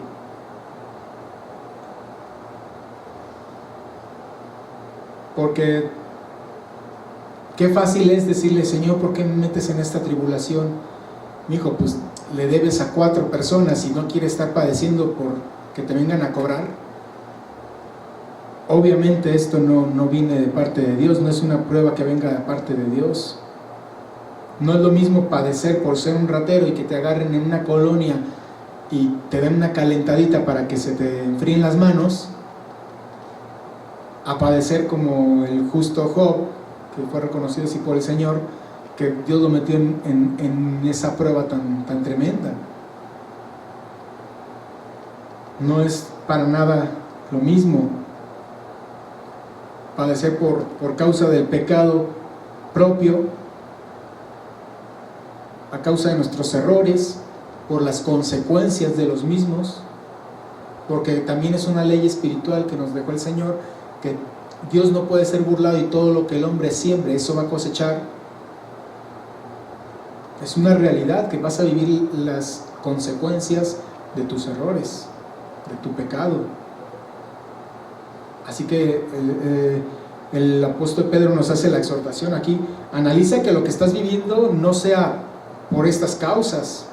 Porque qué fácil es decirle, Señor, ¿por qué me metes en esta tribulación? Mijo, pues le debes a 4 personas y no quieres estar padeciendo por que te vengan a cobrar. Obviamente esto no viene de parte de Dios, no es una prueba que venga de parte de Dios. No es lo mismo padecer por ser un ratero y que te agarren en una colonia y te den una calentadita para que se te enfríen las manos, a padecer como el justo Job, que fue reconocido así por el Señor, que Dios lo metió en esa prueba tan tremenda. No es para nada lo mismo padecer por causa del pecado propio, a causa de nuestros errores, por las consecuencias de los mismos, porque también es una ley espiritual que nos dejó el Señor, que Dios no puede ser burlado y todo lo que el hombre siembre, eso va a cosechar. Es una realidad que vas a vivir las consecuencias de tus errores, de tu pecado. Así que el apóstol Pedro nos hace la exhortación aquí: analiza que lo que estás viviendo no sea por estas causas,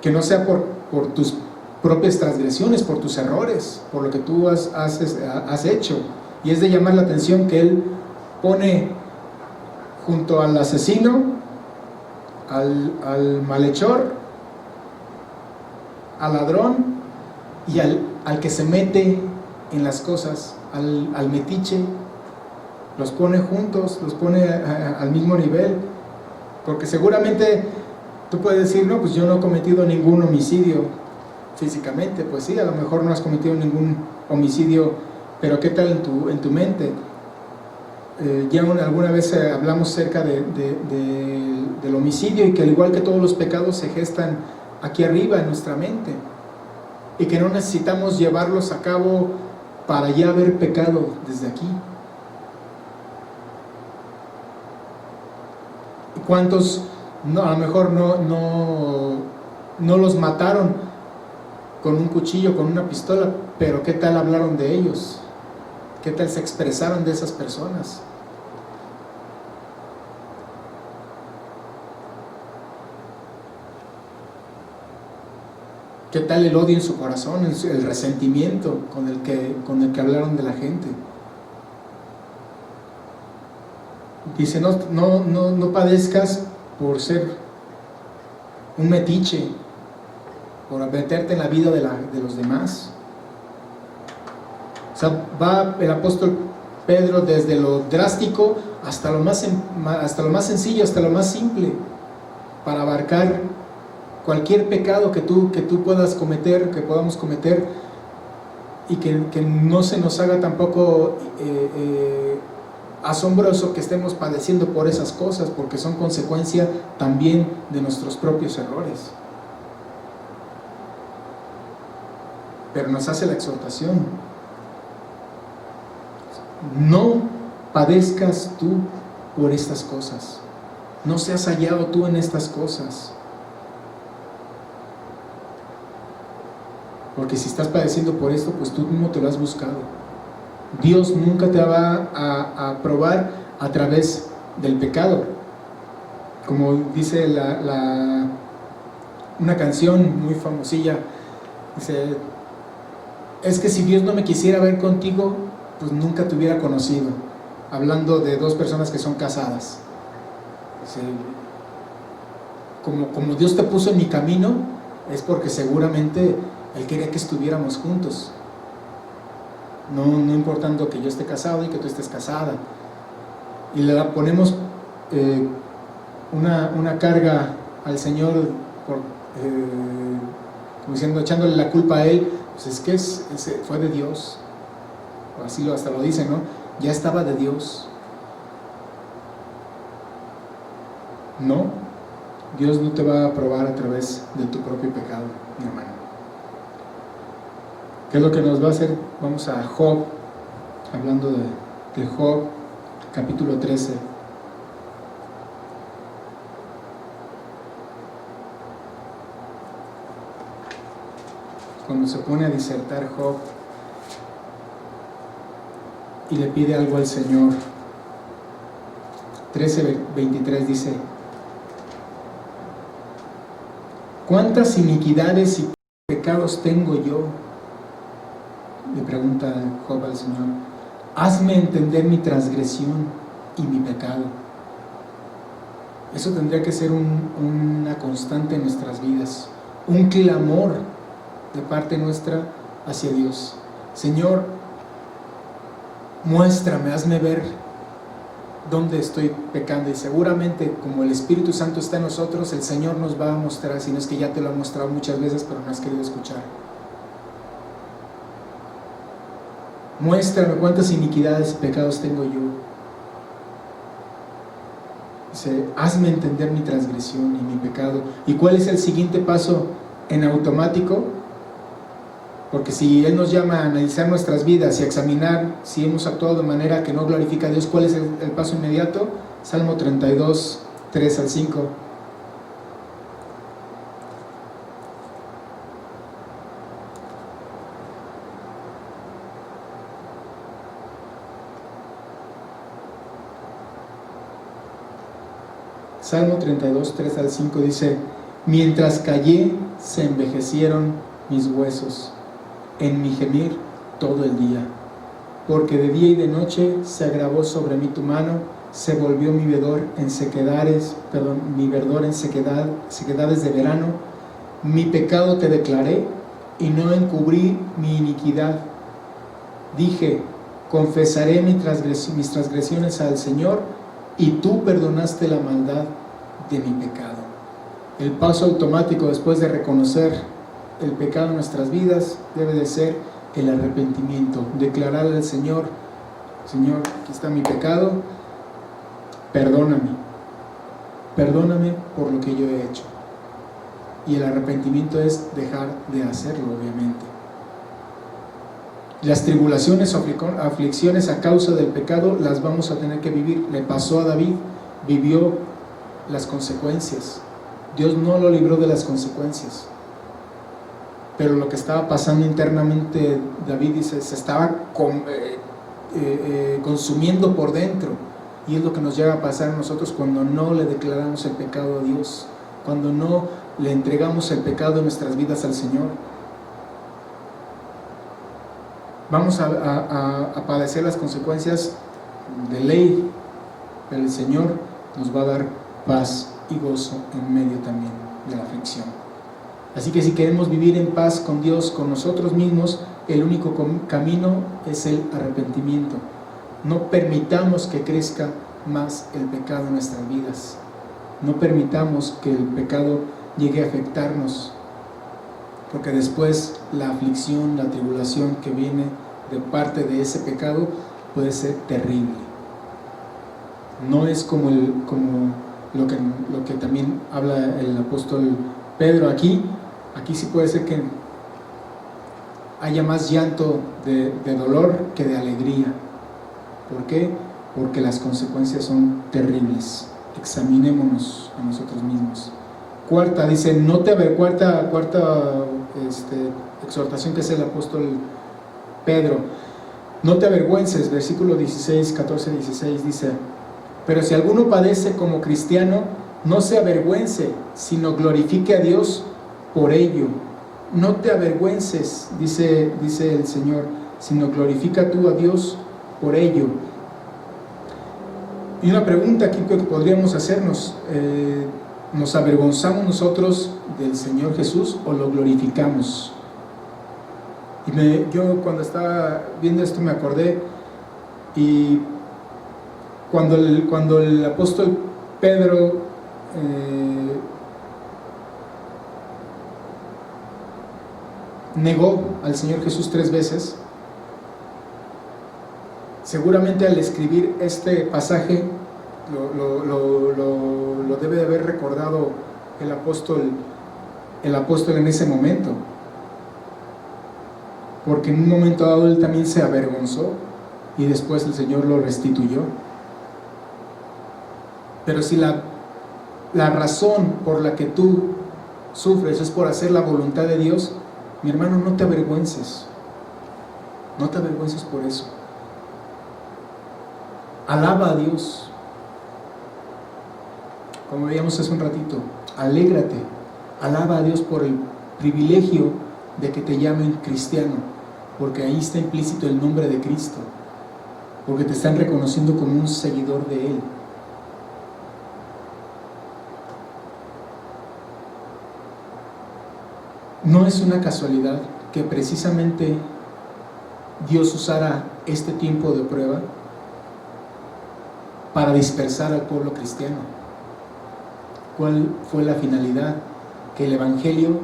que no sea por tus propias transgresiones, por tus errores, por lo que tú has hecho. Y es de llamar la atención que él pone junto al asesino, al malhechor, al ladrón y al que se mete en las cosas, al metiche. Los pone juntos, los pone al mismo nivel, porque seguramente tú puedes decir, no, pues yo no he cometido ningún homicidio físicamente. Pues sí, a lo mejor no has cometido ningún homicidio, pero ¿qué tal en tu mente? Ya alguna vez hablamos acerca del homicidio, y que al igual que todos los pecados se gestan aquí arriba en nuestra mente, y que no necesitamos llevarlos a cabo para ya haber pecado desde aquí. ¿Y cuántos a lo mejor no los mataron con un cuchillo, con una pistola, pero qué tal hablaron de ellos? ¿Qué tal se expresaron de esas personas? ¿Qué tal el odio en su corazón, el resentimiento con el que hablaron de la gente? Dice, no padezcas por ser un metiche, por meterte en la vida de los demás. O sea, va el apóstol Pedro desde lo drástico hasta lo más sencillo, hasta lo más simple, para abarcar cualquier pecado que tú puedas cometer, que podamos cometer, y que no se nos haga tampoco asombroso que estemos padeciendo por esas cosas, porque son consecuencia también de nuestros propios errores. Pero nos hace la exhortación: no padezcas tú por estas cosas, no seas hallado tú en estas cosas, porque si estás padeciendo por esto, pues tú mismo te lo has buscado. Dios nunca te va a probar a través del pecado. Como dice una canción muy famosilla, dice: es que si Dios no me quisiera ver contigo, pues nunca te hubiera conocido. Hablando de dos personas que son casadas. Dice, como Dios te puso en mi camino, es porque seguramente Él quería que estuviéramos juntos. No importando que yo esté casado y que tú estés casada. Y le ponemos una carga al Señor, como diciendo, echándole la culpa a Él. Pues es que fue de Dios. Así hasta lo dice, ¿no? Ya estaba de Dios. No, Dios no te va a probar a través de tu propio pecado, mi hermano. ¿Qué es lo que nos va a hacer? Vamos a Job, hablando de Job, capítulo 13. Cuando se pone a disertar Job y le pide algo al Señor, 13:23 dice: ¿cuántas iniquidades y pecados tengo yo? Le pregunta Job al Señor. Hazme entender mi transgresión y mi pecado. Eso tendría que ser una constante en nuestras vidas, un clamor de parte nuestra hacia Dios. Señor, muéstrame, hazme ver dónde estoy pecando, y seguramente como el Espíritu Santo está en nosotros, el Señor nos va a mostrar, si no es que ya te lo ha mostrado muchas veces, pero no has querido escuchar. Muéstrame cuántas iniquidades y pecados tengo yo. Dice, hazme entender mi transgresión y mi pecado. ¿Y cuál es el siguiente paso en automático? Porque si Él nos llama a analizar nuestras vidas y a examinar si hemos actuado de manera que no glorifica a Dios, ¿cuál es el paso inmediato? Salmo 32, 3 al 5. Salmo 32, 3 al 5 dice: mientras callé, se envejecieron mis huesos, en mi gemir todo el día. Porque de día y de noche se agravó sobre mí tu mano, se volvió mi verdor en sequedades de verano. Mi pecado te declaré y no encubrí mi iniquidad. Dije, confesaré mis transgresiones al Señor, y tú perdonaste la maldad de mi pecado. El paso automático después de reconocer el pecado en nuestras vidas debe de ser el arrepentimiento, declararle al Señor: Señor, aquí está mi pecado, perdóname por lo que yo he hecho. Y el arrepentimiento es dejar de hacerlo, obviamente. Las tribulaciones o aflicciones a causa del pecado las vamos a tener que vivir. Le pasó a David, vivió las consecuencias. Dios no lo libró de las consecuencias. Pero lo que estaba pasando internamente, David dice, se estaba consumiendo por dentro. Y es lo que nos llega a pasar a nosotros cuando no le declaramos el pecado a Dios, cuando no le entregamos el pecado de nuestras vidas al Señor. Vamos a padecer las consecuencias de ley, pero el Señor nos va a dar paz y gozo en medio también de la aflicción. Así que si queremos vivir en paz con Dios, con nosotros mismos, el único camino es el arrepentimiento. No permitamos que crezca más el pecado en nuestras vidas. No permitamos que el pecado llegue a afectarnos, porque después la aflicción, la tribulación que viene de parte de ese pecado puede ser terrible. No es como lo que también habla el apóstol Pedro aquí. Aquí sí puede ser que haya más llanto de dolor que de alegría. ¿Por qué? Porque las consecuencias son terribles. Examinémonos a nosotros mismos. Cuarta, dice, cuarta exhortación que hace el apóstol Pedro: no te avergüences. Versículo 14-16 dice: pero si alguno padece como cristiano, no se avergüence, sino glorifique a Dios por ello. No te avergüences, dice el Señor, sino glorifica tú a Dios por ello. Y una pregunta aquí que podríamos hacernos: ¿nos avergonzamos nosotros del Señor Jesús o lo glorificamos? Y yo cuando estaba viendo esto me acordé, y cuando el apóstol Pedro negó al Señor Jesús 3 veces, seguramente al escribir este pasaje lo debe de haber recordado el apóstol en ese momento, porque en un momento dado él también se avergonzó y después el Señor lo restituyó. Pero si la razón por la que tú sufres es por hacer la voluntad de Dios, mi hermano, no te avergüences. No te avergüences por eso. Alaba a Dios. Como veíamos hace un ratito, alégrate. Alaba a Dios por el privilegio de que te llamen cristiano, porque ahí está implícito el nombre de Cristo, porque te están reconociendo como un seguidor de Él. No es una casualidad que precisamente Dios usara este tiempo de prueba para dispersar al pueblo cristiano. ¿Cuál fue la finalidad? Que el Evangelio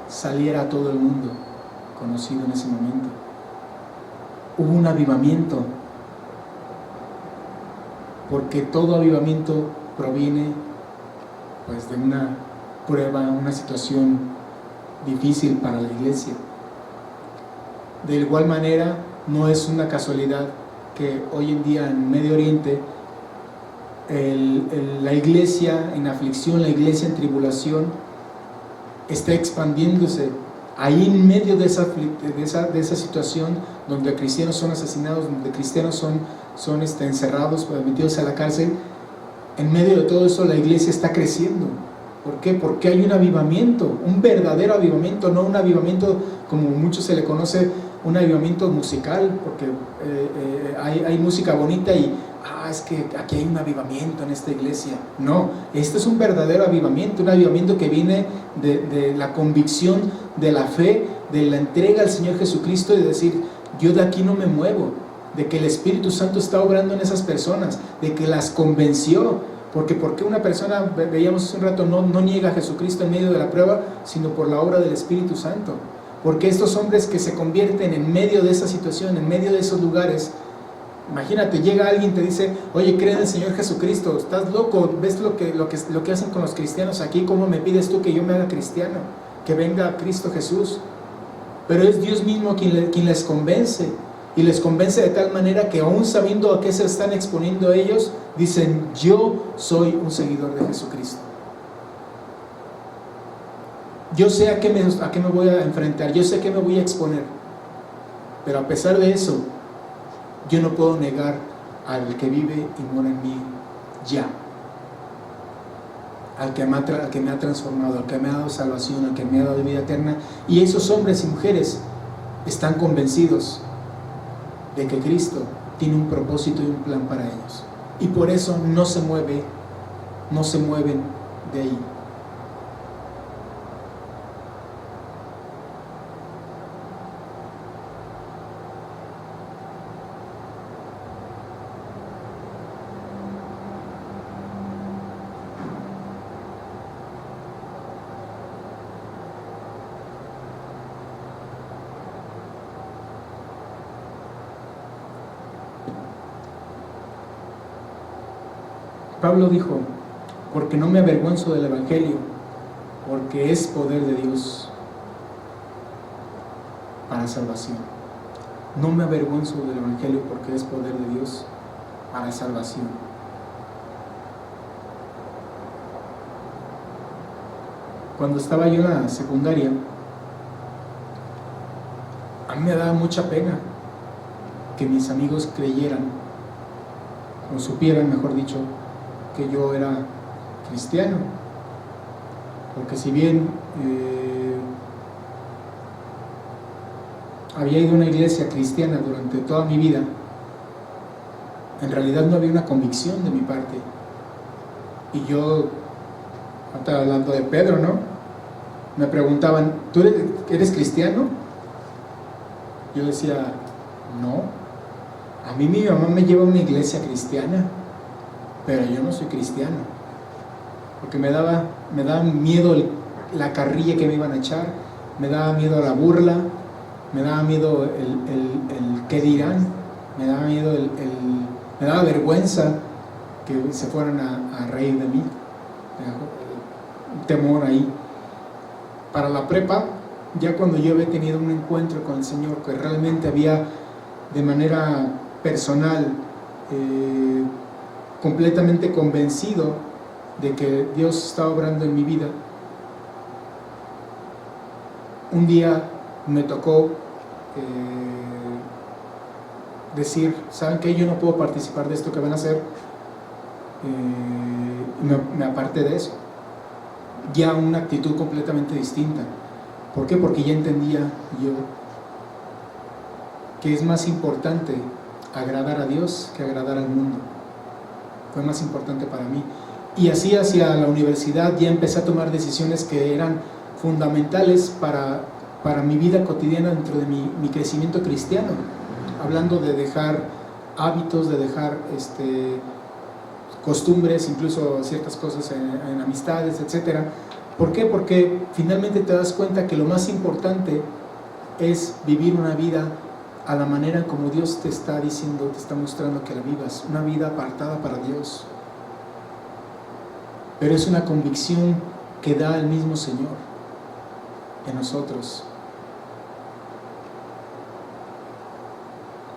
saliera a todo el mundo conocido en ese momento. Hubo un avivamiento, porque todo avivamiento proviene pues de una prueba, una situación difícil para la iglesia. De igual manera, no es una casualidad que hoy en día en Medio Oriente la iglesia en aflicción, la iglesia en tribulación está expandiéndose. Ahí en medio de esa situación donde cristianos son asesinados, donde cristianos son encerrados, metidos a la cárcel, en medio de todo eso la iglesia está creciendo. ¿Por qué? Porque hay un avivamiento, un verdadero avivamiento, no un avivamiento como mucho se le conoce, un avivamiento musical, porque hay música bonita y es que aquí hay un avivamiento en esta iglesia. No, este es un verdadero avivamiento, un avivamiento que viene de la convicción, de la fe, de la entrega al Señor Jesucristo, y de decir, yo de aquí no me muevo, de que el Espíritu Santo está obrando en esas personas, de que las convenció. Porque una persona, veíamos hace un rato, no niega a Jesucristo en medio de la prueba, sino por la obra del Espíritu Santo. Porque estos hombres que se convierten en medio de esa situación, en medio de esos lugares, imagínate, llega alguien y te dice, oye, cree en el Señor Jesucristo, estás loco, ves lo que hacen con los cristianos aquí, ¿cómo me pides tú que yo me haga cristiano? Que venga Cristo Jesús. Pero es Dios mismo quien les convence, y les convence de tal manera que aún sabiendo a qué se están exponiendo ellos, dicen, yo soy un seguidor de Jesucristo. Yo sé a qué me voy a enfrentar, yo sé a qué me voy a exponer. Pero a pesar de eso, yo no puedo negar al que vive y mora en mí ya, al que me ha transformado, al que me ha dado salvación, al que me ha dado vida eterna. Y esos hombres y mujeres están convencidos de que Cristo tiene un propósito y un plan para ellos, y por eso no se mueven de ahí. Pablo dijo: porque no me avergüenzo del Evangelio, porque es poder de Dios para salvación. No me avergüenzo del Evangelio porque es poder de Dios para salvación. Cuando estaba yo en la secundaria, a mí me daba mucha pena que mis amigos creyeran, o supieran, mejor dicho, que yo era cristiano, porque si bien había ido a una iglesia cristiana durante toda mi vida, en realidad no había una convicción de mi parte. Y yo, hasta hablando de Pedro, ¿no?, me preguntaban: ¿tú eres cristiano? Yo decía: no, a mí mi mamá me lleva a una iglesia cristiana, pero yo no soy cristiano, porque me daba miedo la carrilla que me iban a echar, me daba miedo la burla, me daba miedo el qué dirán, me daba miedo me daba vergüenza que se fueran a reír de mí, un temor ahí. Para la prepa, ya cuando yo había tenido un encuentro con el Señor, que realmente había de manera personal, completamente convencido de que Dios estaba obrando en mi vida, un día me tocó decir: ¿saben qué? Yo no puedo participar de esto que van a hacer. Me aparté de eso, ya una actitud completamente distinta. ¿Por qué? Porque ya entendía yo que es más importante agradar a Dios que agradar al mundo. Fue más importante para mí. Y así, hacia la universidad, ya empecé a tomar decisiones que eran fundamentales para mi vida cotidiana dentro de mi crecimiento cristiano, hablando de dejar hábitos, de dejar costumbres, incluso ciertas cosas en amistades, etc. ¿Por qué? Porque finalmente te das cuenta que lo más importante es vivir una vida a la manera como Dios te está diciendo, te está mostrando que la vivas, una vida apartada para Dios. Pero es una convicción que da el mismo Señor en nosotros.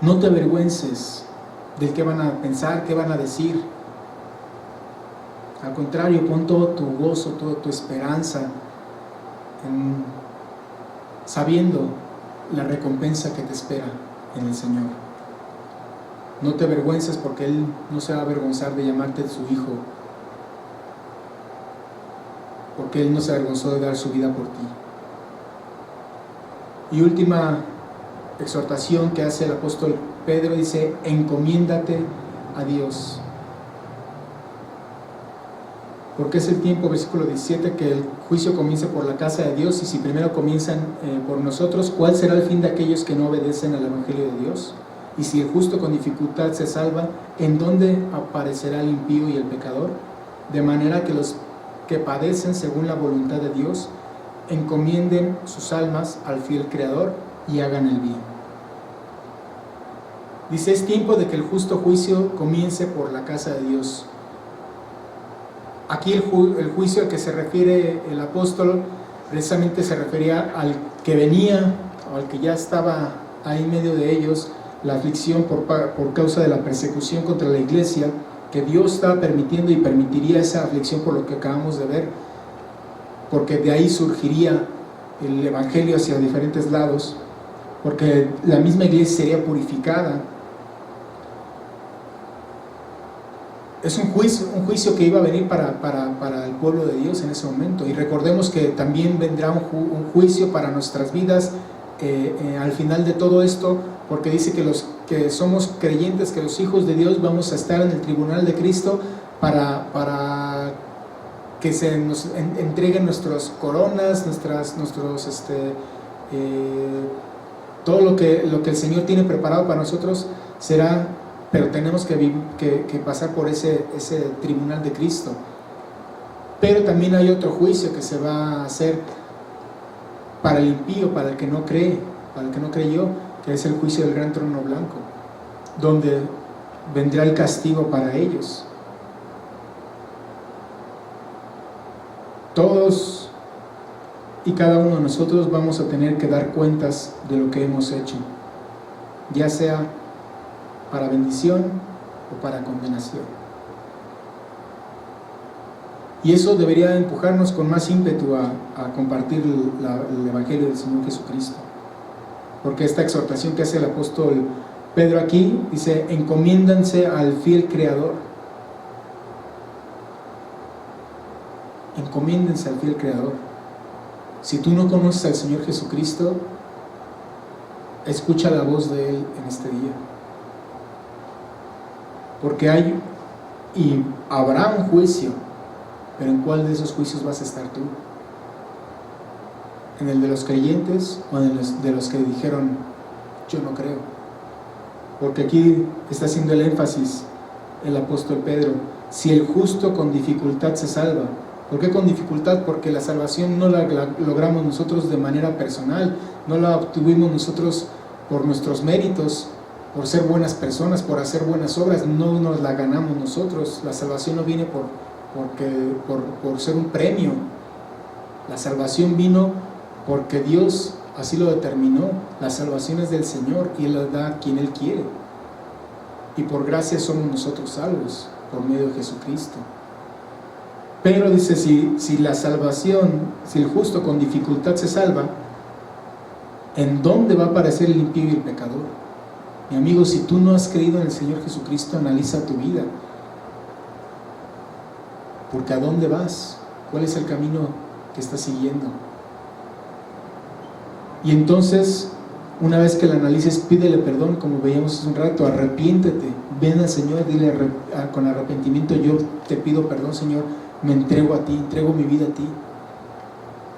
No te avergüences del que van a pensar, qué van a decir. Al contrario, pon todo tu gozo, toda tu esperanza sabiendo la recompensa que te espera en el Señor. No te avergüences, porque Él no se va a avergonzar de llamarte su hijo, porque Él no se avergonzó de dar su vida por ti. Y última exhortación que hace el apóstol Pedro, dice: encomiéndate a Dios. Porque es el tiempo, versículo 17, que el juicio comience por la casa de Dios, y si primero comienzan por nosotros, ¿cuál será el fin de aquellos que no obedecen al Evangelio de Dios? Y si el justo con dificultad se salva, ¿en dónde aparecerá el impío y el pecador? De manera que los que padecen según la voluntad de Dios encomienden sus almas al fiel Creador y hagan el bien. Dice: es tiempo de que el justo juicio comience por la casa de Dios. Aquí el juicio al que se refiere el apóstol precisamente se refería al que venía, o al que ya estaba ahí en medio de ellos, la aflicción por causa de la persecución contra la iglesia, que Dios estaba permitiendo y permitiría esa aflicción por lo que acabamos de ver, porque de ahí surgiría el Evangelio hacia diferentes lados, porque la misma iglesia sería purificada es un juicio que iba a venir para el pueblo de Dios en ese momento. Y recordemos que también vendrá un juicio para nuestras vidas al final de todo esto, porque dice que los que somos creyentes, que los hijos de Dios vamos a estar en el tribunal de Cristo para que se nos entreguen nuestras coronas, todo lo que el Señor tiene preparado para nosotros será, pero tenemos que pasar por ese tribunal de Cristo. Pero también hay otro juicio que se va a hacer para el impío, para el que no cree, para el que no creyó, que es el juicio del gran trono blanco, donde vendrá el castigo para ellos. Todos y cada uno de nosotros vamos a tener que dar cuentas de lo que hemos hecho, ya sea para bendición o para condenación. Y eso debería empujarnos con más ímpetu a compartir el Evangelio del Señor Jesucristo. Porque esta exhortación que hace el apóstol Pedro aquí, dice, encomiéndanse al fiel Creador. Encomiéndense al fiel Creador. Si tú no conoces al Señor Jesucristo, escucha la voz de Él en este día. Porque hay y habrá un juicio, pero ¿en cuál de esos juicios vas a estar tú? ¿En el de los creyentes o en el de los que dijeron, yo no creo? Porque aquí está haciendo el énfasis el apóstol Pedro, si el justo con dificultad se salva. ¿Por qué con dificultad? Porque la salvación no la logramos nosotros de manera personal, no la obtuvimos nosotros por nuestros méritos, por ser buenas personas, por hacer buenas obras, no nos la ganamos nosotros. La salvación no viene por ser un premio. La salvación vino porque Dios así lo determinó. La salvación es del Señor y Él la da a quien Él quiere. Y por gracia somos nosotros salvos, por medio de Jesucristo. Pero dice, si la salvación, si el justo con dificultad se salva, ¿en dónde va a aparecer el impío y el pecador? Mi amigo, si tú no has creído en el Señor Jesucristo, analiza tu vida. Porque ¿a dónde vas? ¿Cuál es el camino que estás siguiendo? Y entonces, una vez que la analices, pídele perdón, como veíamos hace un rato, arrepiéntete, ven al Señor, dile con arrepentimiento, yo te pido perdón, Señor, me entrego a ti, entrego mi vida a ti.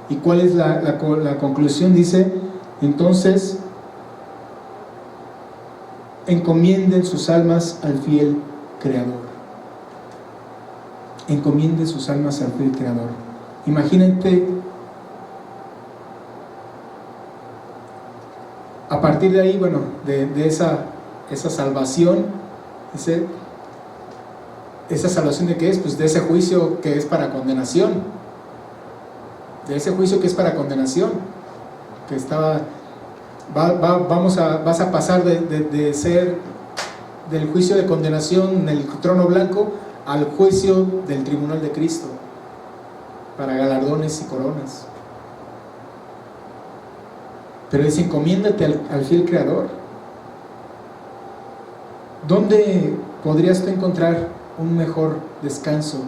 ¿Y cuál es la conclusión? Dice, entonces, encomienden sus almas al fiel Creador. Encomienden sus almas al fiel Creador. Imagínate, a partir de ahí, bueno, de esa salvación, dice, ¿esa salvación de qué es? Pues de ese juicio que es para condenación. De ese juicio que es para condenación. Que vas a pasar de ser del juicio de condenación en el trono blanco al juicio del tribunal de Cristo para galardones y coronas. Pero dice, encomiéndate al fiel Creador. ¿Dónde podrías tú encontrar un mejor descanso,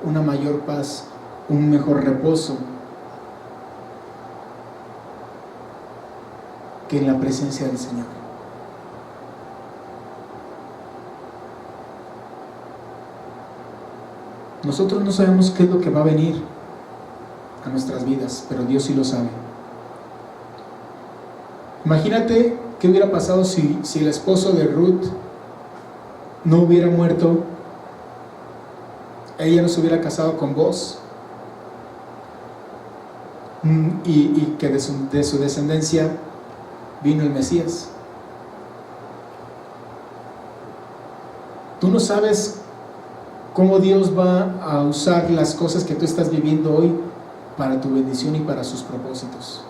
una mayor paz, un mejor reposo que en la presencia del Señor? Nosotros no sabemos qué es lo que va a venir a nuestras vidas, pero Dios sí lo sabe. Imagínate qué hubiera pasado si el esposo de Ruth no hubiera muerto, ella no se hubiera casado con Boaz, y que de su descendencia vino el Mesías. Tú no sabes cómo Dios va a usar las cosas que tú estás viviendo hoy para tu bendición y para sus propósitos.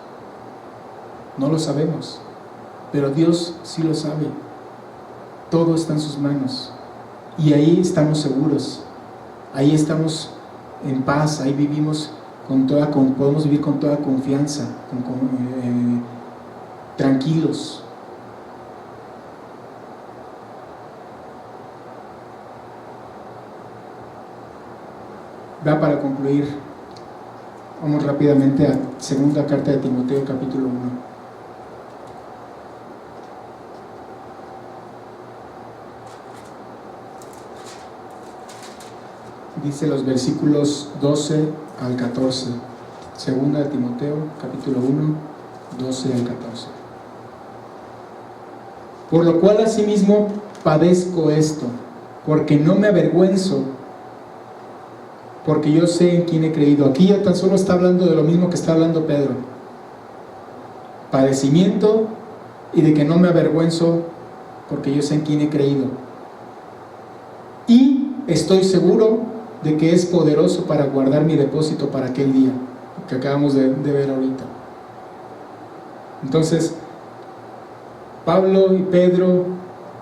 No lo sabemos, pero Dios sí lo sabe. Todo está en sus manos y ahí estamos seguros, ahí estamos en paz, ahí vivimos podemos vivir con toda confianza, tranquilos. Va para concluir. Vamos rápidamente a segunda carta de Timoteo, capítulo 1. Dice los versículos 12 al 14. Segunda de Timoteo, capítulo 1, 12 al 14. Por lo cual asimismo padezco esto, porque no me avergüenzo, porque yo sé en quién he creído. Aquí ya tan solo está hablando de lo mismo que está hablando Pedro. Padecimiento y de que no me avergüenzo, porque yo sé en quién he creído. Y estoy seguro de que es poderoso para guardar mi depósito para aquel día, que acabamos de ver ahorita. Entonces, Pablo y Pedro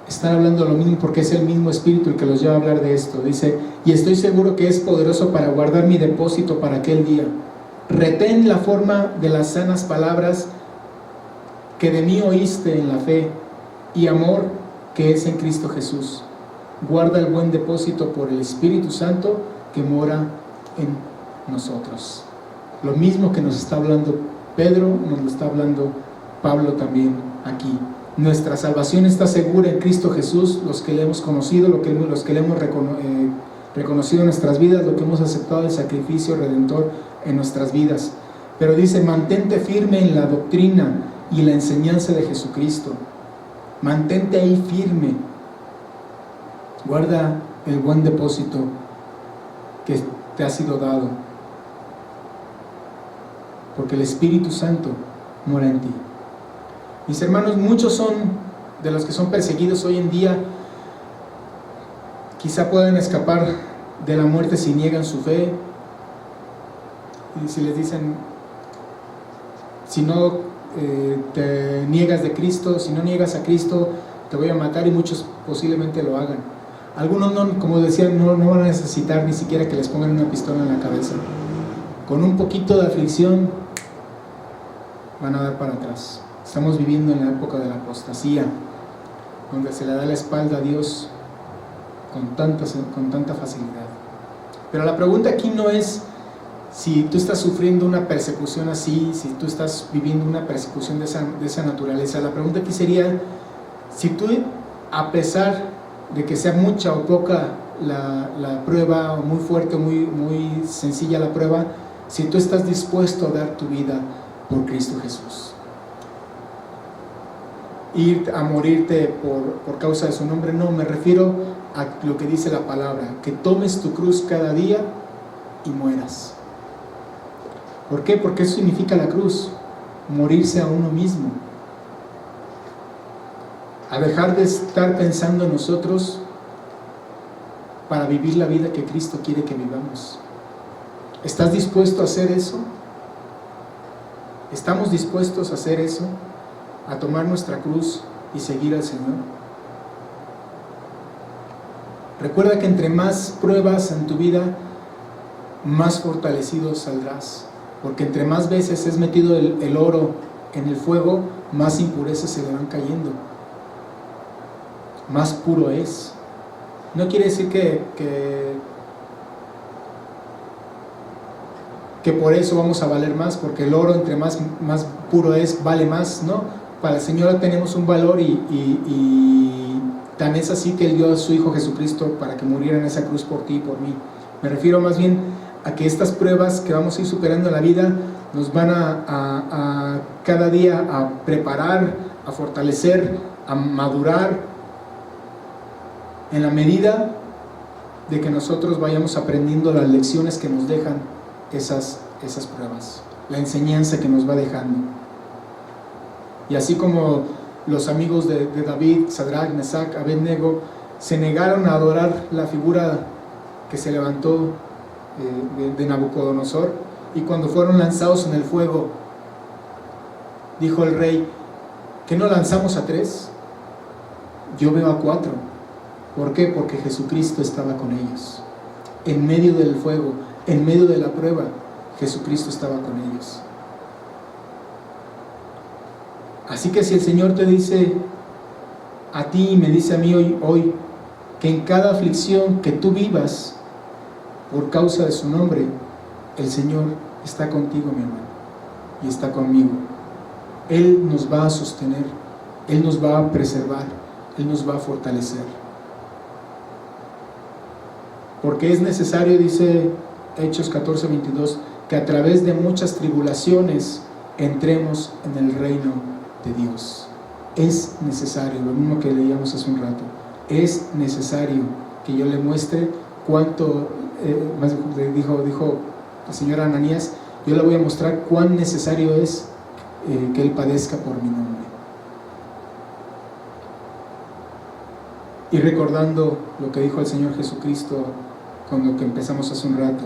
están hablando lo mismo porque es el mismo Espíritu el que los lleva a hablar de esto. Dice, y estoy seguro que es poderoso para guardar mi depósito para aquel día. Retén la forma de las sanas palabras que de mí oíste en la fe y amor que es en Cristo Jesús. Guarda el buen depósito por el Espíritu Santo que mora en nosotros. Lo mismo que nos está hablando Pedro, nos lo está hablando Pablo también aquí. Nuestra salvación está segura en Cristo Jesús, los que le hemos conocido, los que le hemos reconocido en nuestras vidas, lo que hemos aceptado el sacrificio redentor en nuestras vidas. Pero dice, mantente firme en la doctrina y la enseñanza de Jesucristo. Mantente ahí firme. Guarda el buen depósito que te ha sido dado, porque el Espíritu Santo mora en ti. Mis hermanos, muchos son de los que son perseguidos hoy en día, quizá puedan escapar de la muerte si niegan su fe, y si les dicen, si no te niegas de Cristo, si no niegas a Cristo, te voy a matar, y muchos posiblemente lo hagan. Algunos, no, como decía, no van a necesitar ni siquiera que les pongan una pistola en la cabeza. Con un poquito de aflicción van a dar para atrás. Estamos viviendo en la época de la apostasía, donde se le da la espalda a Dios con tanta facilidad. Pero la pregunta aquí no es si tú estás sufriendo una persecución así, si tú estás viviendo una persecución de esa naturaleza. La pregunta aquí sería, si tú, a pesar de que sea mucha o poca la prueba, o muy fuerte o muy sencilla la prueba, si tú estás dispuesto a dar tu vida por Cristo Jesús, ir a morirte por causa de su nombre. No, me refiero a lo que dice la palabra, que tomes tu cruz cada día y mueras. ¿Por qué? Porque eso significa la cruz, morirse a uno mismo, a dejar de estar pensando en nosotros para vivir la vida que Cristo quiere que vivamos. ¿Estás dispuesto a hacer eso? ¿Estamos dispuestos a hacer eso? A tomar nuestra cruz y seguir al Señor. Recuerda que entre más pruebas en tu vida, más fortalecido saldrás, porque entre más veces es metido el oro en el fuego, más impurezas se le van cayendo, más puro es. No quiere decir que por eso vamos a valer más, porque el oro entre más puro es, vale más, ¿no? Para el Señor tenemos un valor y tan es así que Él dio a su Hijo Jesucristo para que muriera en esa cruz por ti y por mí. Me refiero más bien a que estas pruebas que vamos a ir superando en la vida nos van a cada día a preparar, a fortalecer, a madurar en la medida de que nosotros vayamos aprendiendo las lecciones que nos dejan esas pruebas, la enseñanza que nos va dejando. Y así como los amigos de David, Sadrach, Mesach, Abednego, se negaron a adorar la figura que se levantó de Nabucodonosor, y cuando fueron lanzados en el fuego, dijo el rey, ¿qué no lanzamos a 3? Yo veo a 4. ¿Por qué? Porque Jesucristo estaba con ellos. En medio del fuego, en medio de la prueba, Jesucristo estaba con ellos. Así que si el Señor te dice a ti y me dice a mí hoy que en cada aflicción que tú vivas, por causa de su nombre, el Señor está contigo, mi hermano, y está conmigo. Él nos va a sostener, Él nos va a preservar, Él nos va a fortalecer. Porque es necesario, dice Hechos 14:22, que a través de muchas tribulaciones entremos en el reino de Dios. Es necesario, lo mismo que leíamos hace un rato, es necesario que yo le muestre cuánto, dijo el Señor Ananías, yo le voy a mostrar cuán necesario es que Él padezca por mi nombre. Y recordando lo que dijo el Señor Jesucristo con lo que empezamos hace un rato,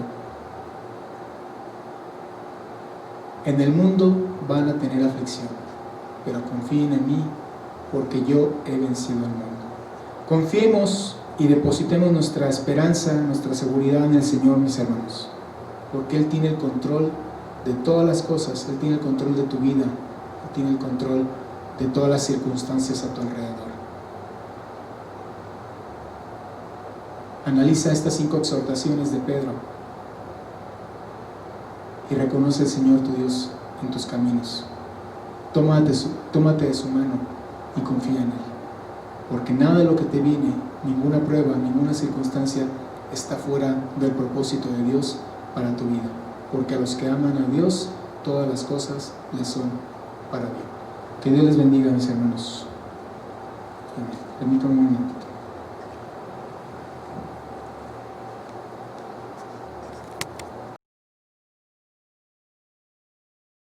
en el mundo van a tener aflicción, pero confíen en mí, porque yo he vencido al mundo. Confiemos y depositemos nuestra esperanza, nuestra seguridad en el Señor, mis hermanos, porque Él tiene el control de todas las cosas. Él tiene el control de tu vida, Él tiene el control de todas las circunstancias a tu alrededor. Analiza estas 5 exhortaciones de Pedro y reconoce al Señor tu Dios en tus caminos. Tómate de su mano y confía en Él, porque nada de lo que te viene, ninguna prueba, ninguna circunstancia está fuera del propósito de Dios para tu vida, porque a los que aman a Dios todas las cosas les son para bien. Que Dios les bendiga, mis hermanos. Permítanme un momento.